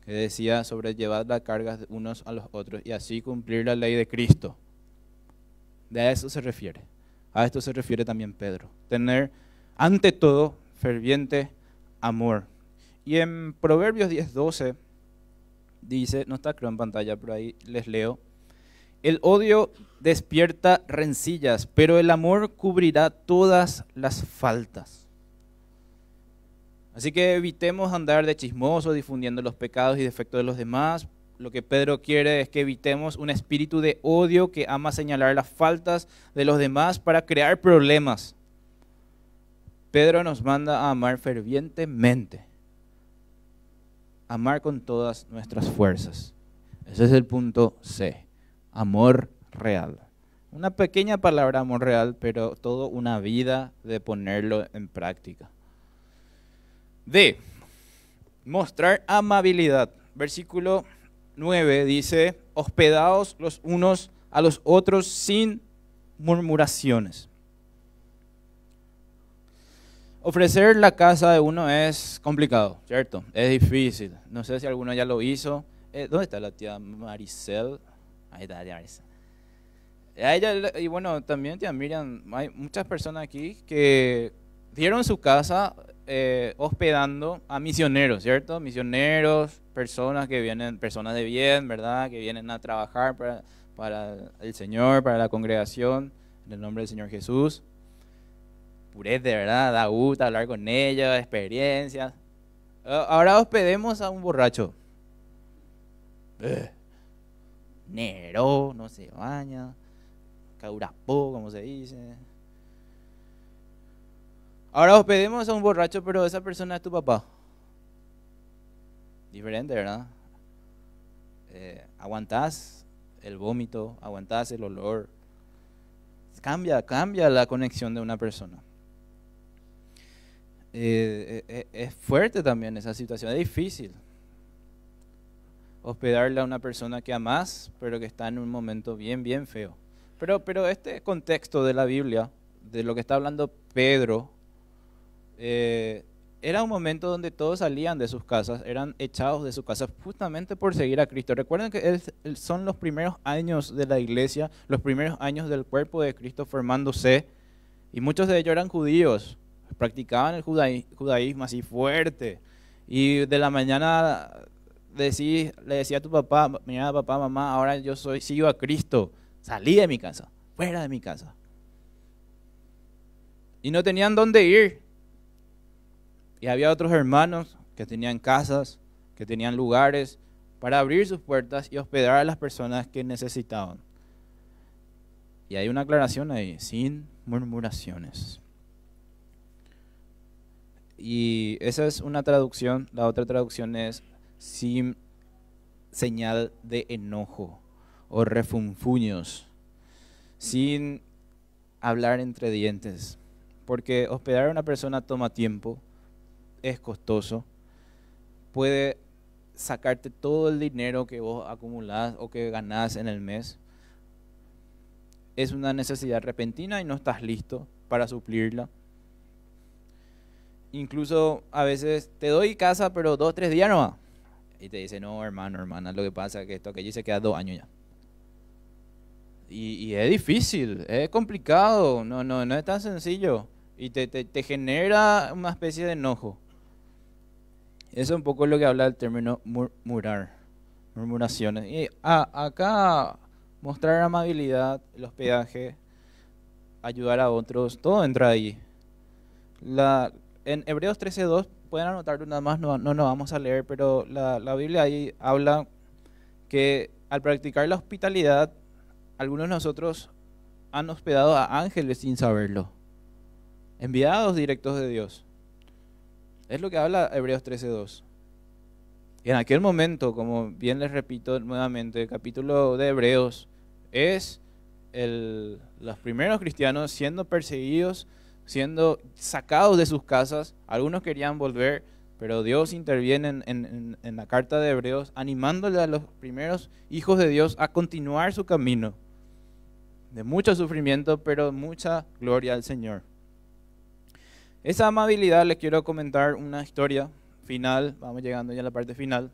Speaker 1: que decía sobre llevar las cargas unos a los otros y así cumplir la ley de Cristo. De eso se refiere. A esto se refiere también Pedro. Tener ante todo ferviente amor. Y en Proverbios 10:12 dice, no está creo en pantalla, pero ahí les leo. El odio despierta rencillas, pero el amor cubrirá todas las faltas. Así que evitemos andar de chismoso, difundiendo los pecados y defectos de los demás. Lo que Pedro quiere es que evitemos un espíritu de odio que ama señalar las faltas de los demás para crear problemas. Pedro nos manda a amar fervientemente. Amar con todas nuestras fuerzas. Ese es el punto C. Amor real. Una pequeña palabra, amor real, pero toda una vida de ponerlo en práctica. D. Mostrar amabilidad. Versículo 9 dice, hospedaos los unos a los otros sin murmuraciones. Ofrecer la casa de uno es complicado, ¿cierto? Es difícil. No sé si alguno ya lo hizo. ¿Dónde está la tía Maricel? Ahí está, tía Maricel. A ella, y bueno, también tía Miriam, hay muchas personas aquí que dieron su casa hospedando a misioneros, ¿cierto? Misioneros, personas que vienen, personas de bien, ¿verdad? Que vienen a trabajar para el Señor, para la congregación, en el nombre del Señor Jesús. Purete, ¿verdad? Da gusto hablar con ellos, experiencias. Ahora hospedemos a un borracho. Nero, no se baña. Caurapó, como se dice. Ahora hospedemos a un borracho, pero esa persona es tu papá. Diferente, ¿verdad? Aguantás el vómito, aguantás el olor. Cambia la conexión de una persona. Es fuerte también esa situación, es difícil hospedarle a una persona que amás, pero que está en un momento bien feo. Pero este contexto de la Biblia, de lo que está hablando Pedro, era un momento donde todos salían de sus casas, eran echados de sus casas justamente por seguir a Cristo. Recuerden que son los primeros años de la iglesia, los primeros años del cuerpo de Cristo formándose, y muchos de ellos eran judíos, practicaban el judaísmo así fuerte, y de la mañana le decía a tu papá, mira papá, mamá, ahora yo sigo a Cristo, salí de mi casa, fuera de mi casa. Y no tenían dónde ir. Y había otros hermanos que tenían casas, que tenían lugares para abrir sus puertas y hospedar a las personas que necesitaban. Y hay una aclaración ahí, sin murmuraciones. Y esa es una traducción. La otra traducción es sin señal de enojo o refunfuños, sin hablar entre dientes. Porque hospedar a una persona toma tiempo, es costoso, puede sacarte todo el dinero que vos acumulás o que ganás en el mes. Es una necesidad repentina y no estás listo para suplirla. Incluso a veces te doy casa, pero 2 o 3 días nomás. Y te dice, no, hermano, hermana, lo que pasa es que esto aquello se queda 2 años ya. Y es difícil, es complicado, no es tan sencillo. Y te genera una especie de enojo. Eso es un poco lo que habla el término murmurar, murmuraciones. Y acá mostrar amabilidad, el hospedaje, ayudar a otros, todo entra ahí. En Hebreos 13:2, pueden anotarlo nada más, no nos vamos a leer, pero la Biblia ahí habla que al practicar la hospitalidad, algunos de nosotros han hospedado a ángeles sin saberlo, enviados directos de Dios. Es lo que habla Hebreos 13:2. Y en aquel momento, como bien les repito nuevamente, el capítulo de Hebreos es los primeros cristianos siendo perseguidos, siendo sacados de sus casas. Algunos querían volver, pero Dios interviene en la carta de Hebreos, animándole a los primeros hijos de Dios a continuar su camino de mucho sufrimiento, pero mucha gloria al Señor. Esa amabilidad, les quiero comentar una historia final, vamos llegando ya a la parte final.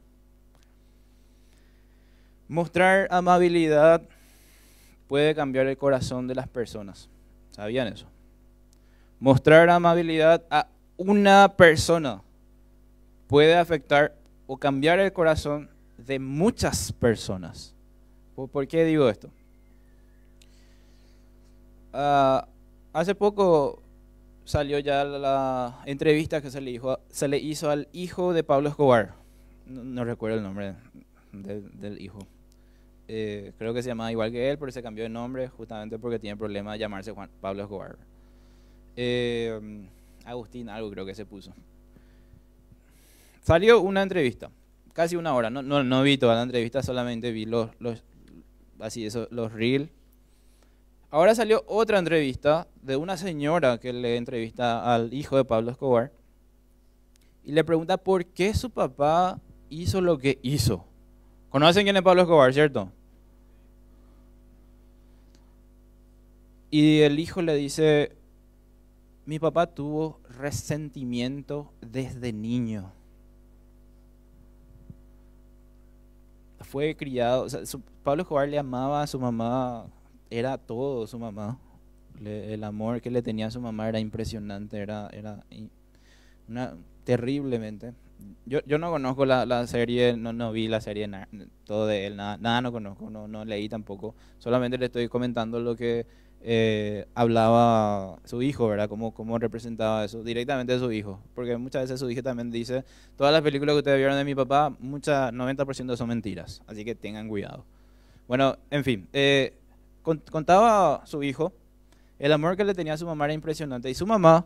Speaker 1: Mostrar amabilidad puede cambiar el corazón de las personas. ¿Sabían eso? Mostrar amabilidad a una persona puede afectar o cambiar el corazón de muchas personas. ¿Por qué digo esto? Hace poco salió ya la entrevista que se le hizo al hijo de Pablo Escobar. No recuerdo el nombre del hijo. Creo que se llamaba igual que él, pero se cambió de nombre justamente porque tiene problema de llamarse Pablo Escobar. Agustín, algo creo que se puso. Salió una entrevista, casi una hora. No vi toda la entrevista, solamente vi los reels. Ahora salió otra entrevista de una señora que le entrevista al hijo de Pablo Escobar y le pregunta por qué su papá hizo lo que hizo. ¿Conocen quién es Pablo Escobar, cierto? Y el hijo le dice, mi papá tuvo resentimiento desde niño. fue criado, o sea, Pablo Escobar le amaba a su mamá, era todo su mamá. El amor que le tenía a su mamá era impresionante, terriblemente. Yo no conozco la serie, no vi la serie, todo de él, nada no conozco, no leí tampoco. Solamente le estoy comentando lo que hablaba su hijo, ¿verdad? Cómo representaba eso directamente de su hijo. Porque muchas veces su hijo también dice, todas las películas que ustedes vieron de mi papá, 90% son mentiras, así que tengan cuidado. Bueno, en fin, contaba su hijo, el amor que le tenía a su mamá era impresionante. Y su mamá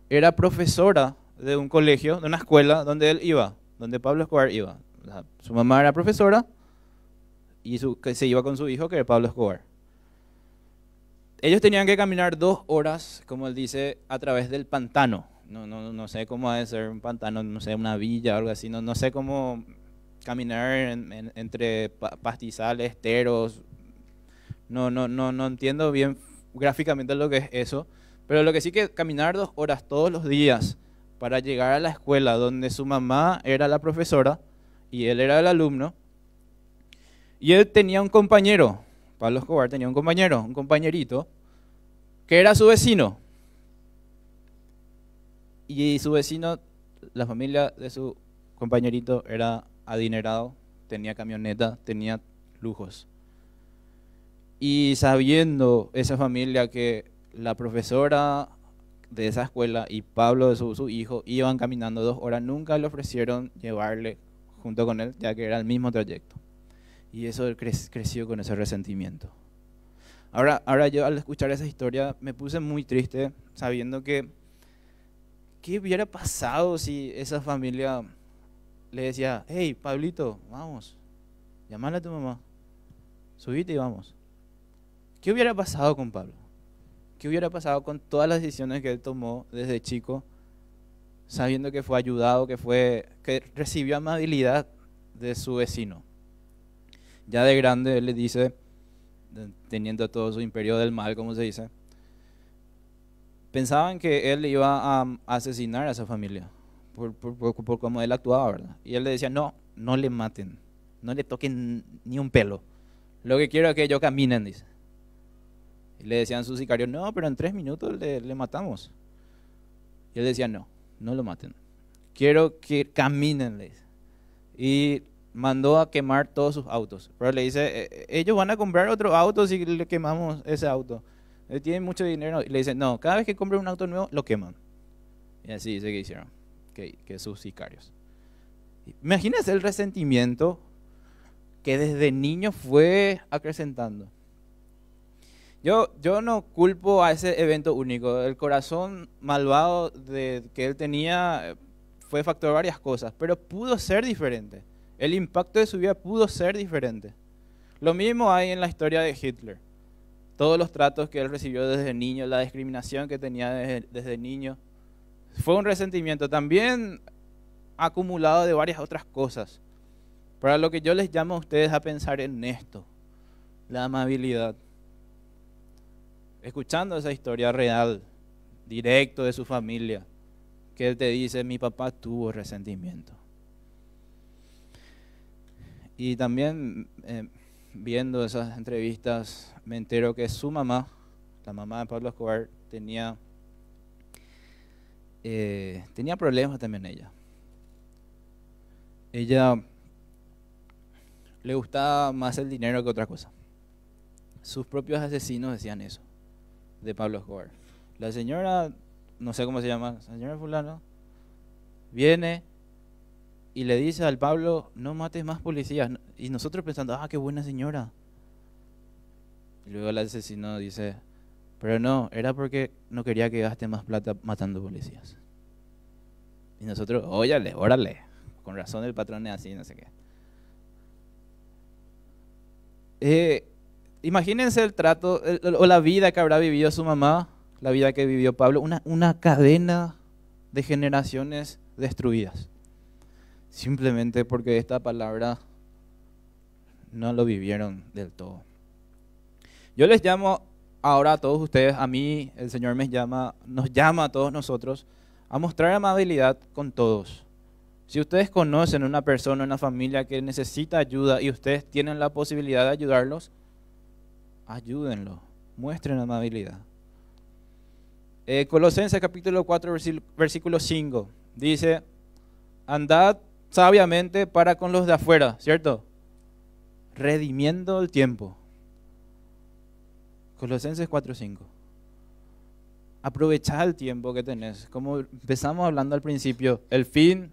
Speaker 1: era profesora de un colegio, de una escuela donde él iba, donde Pablo Escobar iba. O sea, su mamá era profesora y que se iba con su hijo, que era Pablo Escobar. Ellos tenían que caminar 2 horas, como él dice, a través del pantano. No sé cómo ha de ser un pantano, no sé, una villa o algo así. No sé cómo caminar entre pastizales, esteros. No entiendo bien gráficamente lo que es eso, pero lo que sí que caminar 2 horas todos los días para llegar a la escuela donde su mamá era la profesora y él era el alumno, y él tenía un compañero, Pablo Escobar tenía un compañerito, que era su vecino, y su vecino, la familia de su compañerito era adinerado, tenía camioneta, tenía lujos. Y sabiendo esa familia que la profesora de esa escuela y Pablo, de su hijo, iban caminando 2 horas, nunca le ofrecieron llevarle junto con él, ya que era el mismo trayecto. Y eso creció con ese resentimiento. Ahora yo al escuchar esa historia me puse muy triste sabiendo que ¿qué hubiera pasado si esa familia le decía, hey, Pablito, vamos, llamale a tu mamá, subite y vamos? ¿Qué hubiera pasado con Pablo? ¿Qué hubiera pasado con todas las decisiones que él tomó desde chico, sabiendo que fue ayudado, que recibió amabilidad de su vecino? Ya de grande él le dice, teniendo todo su imperio del mal, como se dice, pensaban que él iba a asesinar a esa familia por cómo él actuaba, ¿verdad? Y él le decía, no le maten, no le toquen ni un pelo. Lo que quiero es que ellos caminen, dice. Y le decían sus sicarios, no, pero en 3 minutos le matamos. Y él decía, no lo maten. Quiero que caminen, le dice. Y mandó a quemar todos sus autos. Pero le dice, ellos van a comprar otro auto si le quemamos ese auto. Él tiene mucho dinero. Y le dice, no, cada vez que compren un auto nuevo, lo queman. Y así dice que hicieron, que sus sicarios. Imagínense el resentimiento que desde niño fue acrecentando. Yo no culpo a ese evento único. El corazón malvado que él tenía fue factor de varias cosas, pero pudo ser diferente. El impacto de su vida pudo ser diferente. Lo mismo hay en la historia de Hitler. Todos los tratos que él recibió desde niño, la discriminación que tenía desde niño, fue un resentimiento también acumulado de varias otras cosas. Para lo que yo les llamo a ustedes a pensar en esto, la amabilidad. Escuchando esa historia real, directo de su familia, que él te dice, mi papá tuvo resentimiento. Y también viendo esas entrevistas, me entero que su mamá, la mamá de Pablo Escobar, tenía problemas también ella. Ella le gustaba más el dinero que otra cosa. Sus propios asesinos decían eso de Pablo Escobar. La señora, no sé cómo se llama, señora fulano, viene y le dice al Pablo, no mates más policías. Y nosotros pensando, qué buena señora. Y luego el asesino dice, pero no, era porque no quería que gaste más plata matando policías. Y nosotros, óyale, órale, con razón el patrón es así, no sé qué. Imagínense el trato o la vida que habrá vivido su mamá, la vida que vivió Pablo, una cadena de generaciones destruidas. Simplemente porque esta palabra no lo vivieron del todo. Yo les llamo ahora a todos ustedes, a mí el Señor nos llama a todos nosotros a mostrar amabilidad con todos. Si ustedes conocen una persona, una familia que necesita ayuda y ustedes tienen la posibilidad de ayudarlos, ayúdenlo, muestren amabilidad. Colosenses capítulo 4, versículo 5, dice, andad sabiamente para con los de afuera, ¿cierto? Redimiendo el tiempo. Colosenses 4:5. Aprovechad el tiempo que tenés. Como empezamos hablando al principio, el fin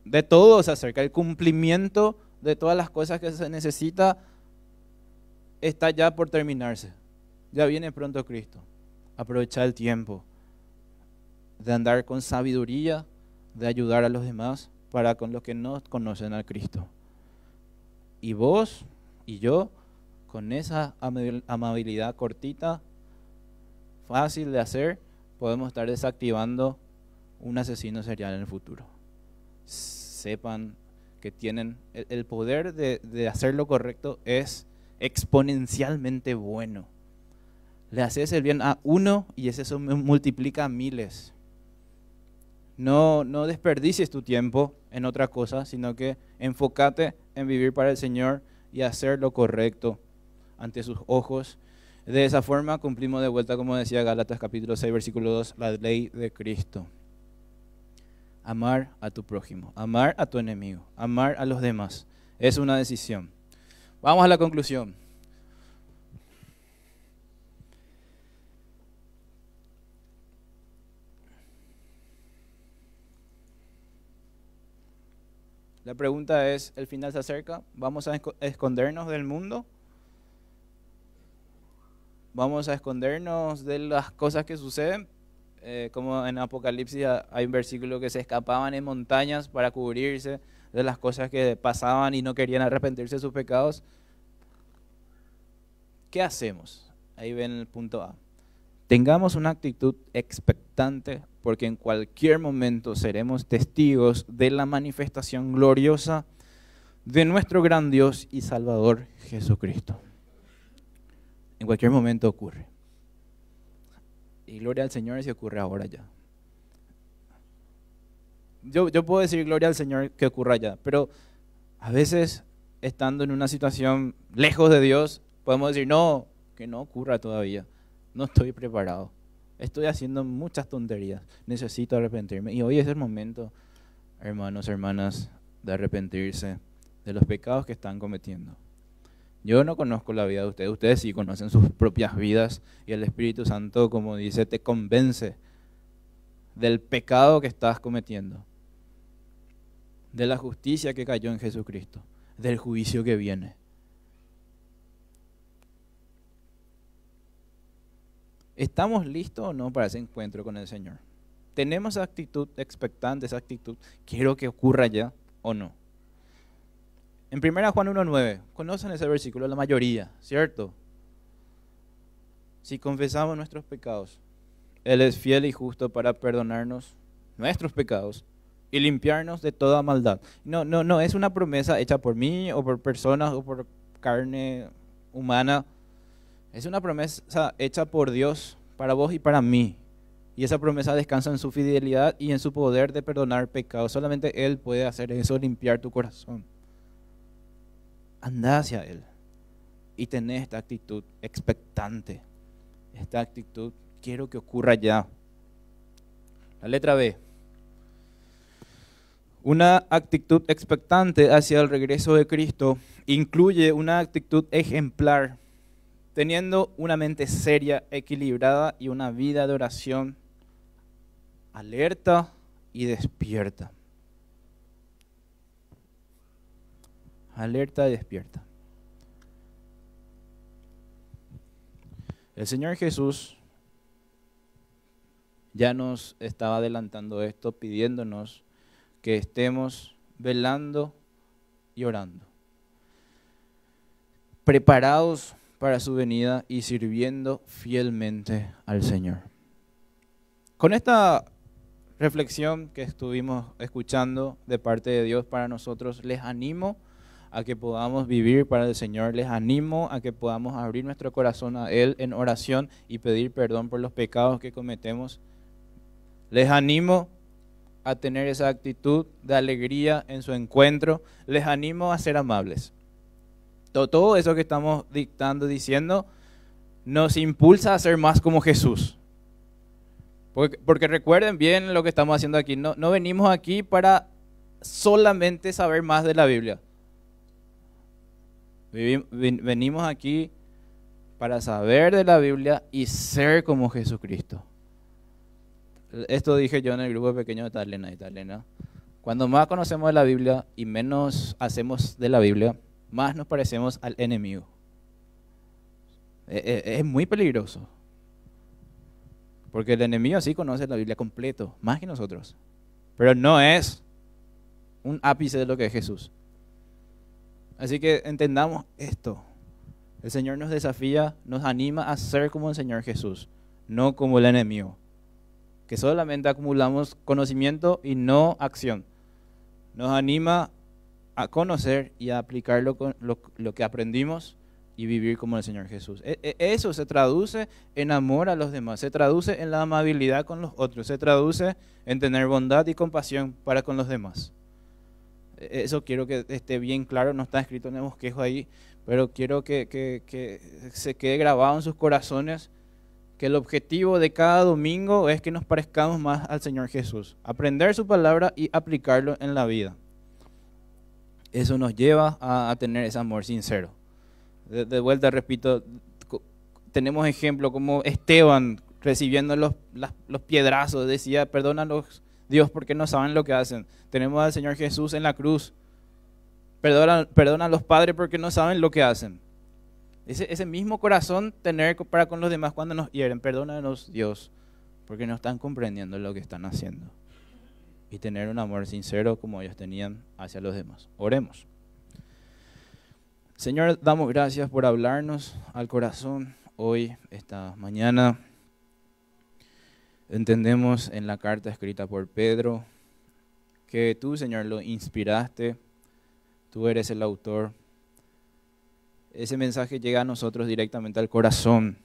Speaker 1: de todo se acerca, el cumplimiento de todas las cosas que se necesita está ya por terminarse. Ya viene pronto Cristo. Aprovechad el tiempo de andar con sabiduría, de ayudar a los demás para con los que no conocen a Cristo. Y vos y yo, con esa amabilidad cortita, fácil de hacer, podemos estar desactivando un asesino serial en el futuro. Sepan que tienen el poder de hacer lo correcto, es exponencialmente bueno. Le haces el bien a uno y eso multiplica a miles. No desperdicies tu tiempo en otra cosa, sino que enfócate en vivir para el Señor y hacer lo correcto ante sus ojos. De esa forma cumplimos de vuelta, como decía Gálatas capítulo 6, versículo 2, la ley de Cristo. Amar a tu prójimo, amar a tu enemigo, amar a los demás. Es una decisión. Vamos a la conclusión. La pregunta es, ¿el final se acerca? ¿Vamos a escondernos del mundo? ¿Vamos a escondernos de las cosas que suceden? Como en Apocalipsis hay un versículo que se escapaban en montañas para cubrirse de las cosas que pasaban y no querían arrepentirse de sus pecados. ¿Qué hacemos? Ahí ven el punto A. Tengamos una actitud expectante, porque en cualquier momento seremos testigos de la manifestación gloriosa de nuestro gran Dios y Salvador Jesucristo. En cualquier momento ocurre. Y gloria al Señor si ocurre ahora ya. Yo puedo decir gloria al Señor que ocurra ya, pero a veces estando en una situación lejos de Dios, podemos decir no, que no ocurra todavía. No estoy preparado. Estoy haciendo muchas tonterías. Necesito arrepentirme. Y hoy es el momento, hermanos, hermanas, de arrepentirse de los pecados que están cometiendo. Yo no conozco la vida de ustedes. Ustedes sí conocen sus propias vidas. Y el Espíritu Santo, como dice, te convence del pecado que estás cometiendo. De la justicia que cayó en Jesucristo. Del juicio que viene. ¿Estamos listos o no para ese encuentro con el Señor? ¿Tenemos esa actitud expectante, esa actitud, quiero que ocurra ya o no? En 1 Juan 1:9, conocen ese versículo la mayoría, ¿cierto? Si confesamos nuestros pecados, Él es fiel y justo para perdonarnos nuestros pecados y limpiarnos de toda maldad. No es una promesa hecha por mí o por personas o por carne humana. Es una promesa hecha por Dios para vos y para mí. Y esa promesa descansa en su fidelidad y en su poder de perdonar pecados. Solamente Él puede hacer eso, limpiar tu corazón. Anda hacia Él y tenés esta actitud expectante. Esta actitud, quiero que ocurra ya. La letra B. Una actitud expectante hacia el regreso de Cristo incluye una actitud ejemplar, teniendo una mente seria, equilibrada y una vida de oración alerta y despierta. Alerta y despierta. El Señor Jesús ya nos estaba adelantando esto, pidiéndonos que estemos velando y orando, preparados para su venida y sirviendo fielmente al Señor. Con esta reflexión que estuvimos escuchando de parte de Dios para nosotros, les animo a que podamos vivir para el Señor, les animo a que podamos abrir nuestro corazón a Él en oración y pedir perdón por los pecados que cometemos. Les animo a tener esa actitud de alegría en su encuentro, les animo a ser amables. Todo eso que estamos diciendo, nos impulsa a ser más como Jesús. Porque recuerden bien lo que estamos haciendo aquí. No venimos aquí para solamente saber más de la Biblia. Venimos aquí para saber de la Biblia y ser como Jesucristo. Esto dije yo en el grupo pequeño de Talena. Cuando más conocemos de la Biblia y menos hacemos de la Biblia, más nos parecemos al enemigo. Es muy peligroso. Porque el enemigo sí conoce la Biblia completo, más que nosotros. Pero no es un ápice de lo que es Jesús. Así que entendamos esto. El Señor nos desafía, nos anima a ser como el Señor Jesús, no como el enemigo. Que solamente acumulamos conocimiento y no acción. Nos anima a conocer y a aplicar lo que aprendimos y vivir como el Señor Jesús. Eso se traduce en amor a los demás, se traduce en la amabilidad con los otros, se traduce en tener bondad y compasión para con los demás. Eso quiero que esté bien claro, no está escrito en el bosquejo ahí, pero quiero que se quede grabado en sus corazones que el objetivo de cada domingo es que nos parezcamos más al Señor Jesús, aprender su palabra y aplicarlo en la vida. Eso nos lleva a tener ese amor sincero. De vuelta repito, tenemos ejemplos como Esteban recibiendo los piedrazos, decía, perdónalos Dios porque no saben lo que hacen. Tenemos al Señor Jesús en la cruz, perdona a los padres porque no saben lo que hacen. Ese mismo corazón tener para con los demás cuando nos hieren, perdónanos Dios porque no están comprendiendo lo que están haciendo. Y tener un amor sincero como ellos tenían hacia los demás. Oremos. Señor, damos gracias por hablarnos al corazón hoy, esta mañana. Entendemos en la carta escrita por Pedro que tú, Señor, lo inspiraste, tú eres el autor. Ese mensaje llega a nosotros directamente al corazón,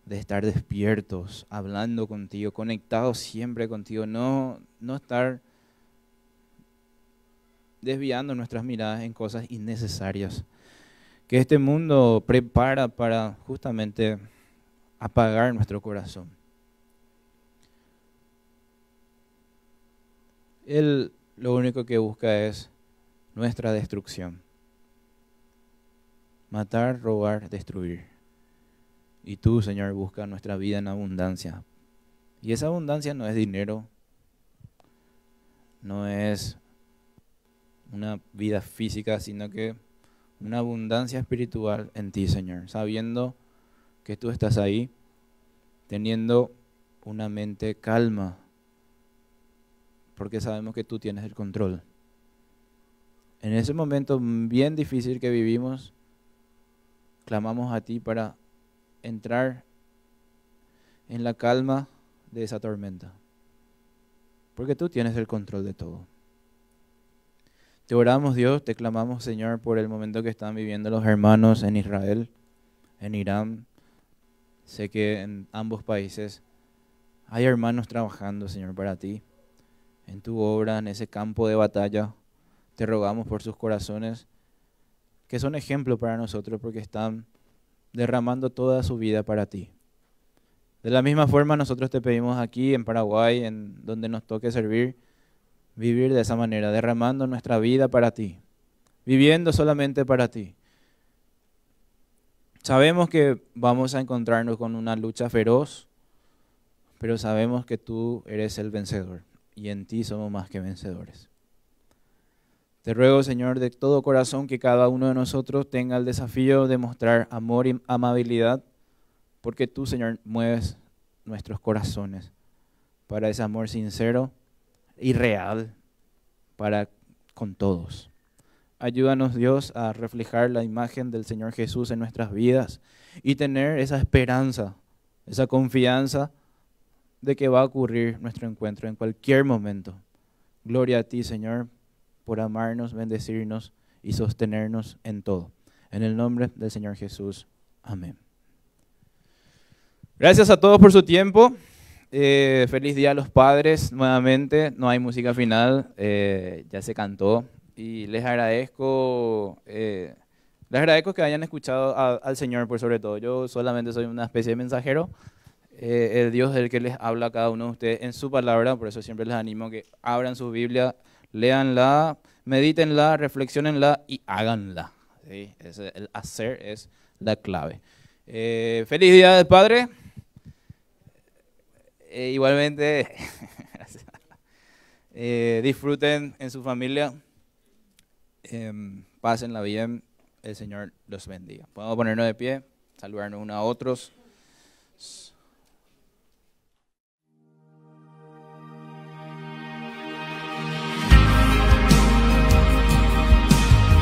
Speaker 1: de estar despiertos, hablando contigo, conectados siempre contigo, no estar desviando nuestras miradas en cosas innecesarias que este mundo prepara para justamente apagar nuestro corazón. Él lo único que busca es nuestra destrucción. Matar, robar, destruir. Y tú, Señor, buscas nuestra vida en abundancia. Y esa abundancia no es dinero, no es una vida física, sino que una abundancia espiritual en ti, Señor, sabiendo que tú estás ahí, teniendo una mente calma, porque sabemos que tú tienes el control. En ese momento bien difícil que vivimos, clamamos a ti para entrar en la calma de esa tormenta, porque tú tienes el control de todo. Te oramos, Dios, te clamamos, Señor, por el momento que están viviendo los hermanos en Israel, en Irán. Sé que en ambos países hay hermanos trabajando, Señor, para ti, en tu obra, en ese campo de batalla. Te rogamos por sus corazones, que son ejemplo para nosotros porque están derramando toda su vida para ti. De la misma forma nosotros te pedimos aquí en Paraguay, en donde nos toque servir, vivir de esa manera, derramando nuestra vida para ti, viviendo solamente para ti. Sabemos que vamos a encontrarnos con una lucha feroz, pero sabemos que tú eres el vencedor y en ti somos más que vencedores. Te ruego, Señor, de todo corazón que cada uno de nosotros tenga el desafío de mostrar amor y amabilidad, porque tú, Señor, mueves nuestros corazones para ese amor sincero y real para con todos. Ayúdanos, Dios, a reflejar la imagen del Señor Jesús en nuestras vidas y tener esa esperanza, esa confianza de que va a ocurrir nuestro encuentro en cualquier momento. Gloria a ti, Señor, por amarnos, bendecirnos y sostenernos en todo. En el nombre del Señor Jesús. Amén. Gracias a todos por su tiempo. Feliz día a los padres nuevamente. No hay música final, ya se cantó. Y les agradezco que hayan escuchado al Señor por sobre todo. Yo solamente soy una especie de mensajero. El Dios es el que les habla a cada uno de ustedes en su palabra. Por eso siempre les animo a que abran su Biblia, léanla, medítenla, reflexionenla y háganla. ¿Sí? El hacer es la clave. Feliz día del Padre. Igualmente, disfruten en su familia, pásenla bien, el Señor los bendiga. Podemos ponernos de pie, saludarnos unos a otros.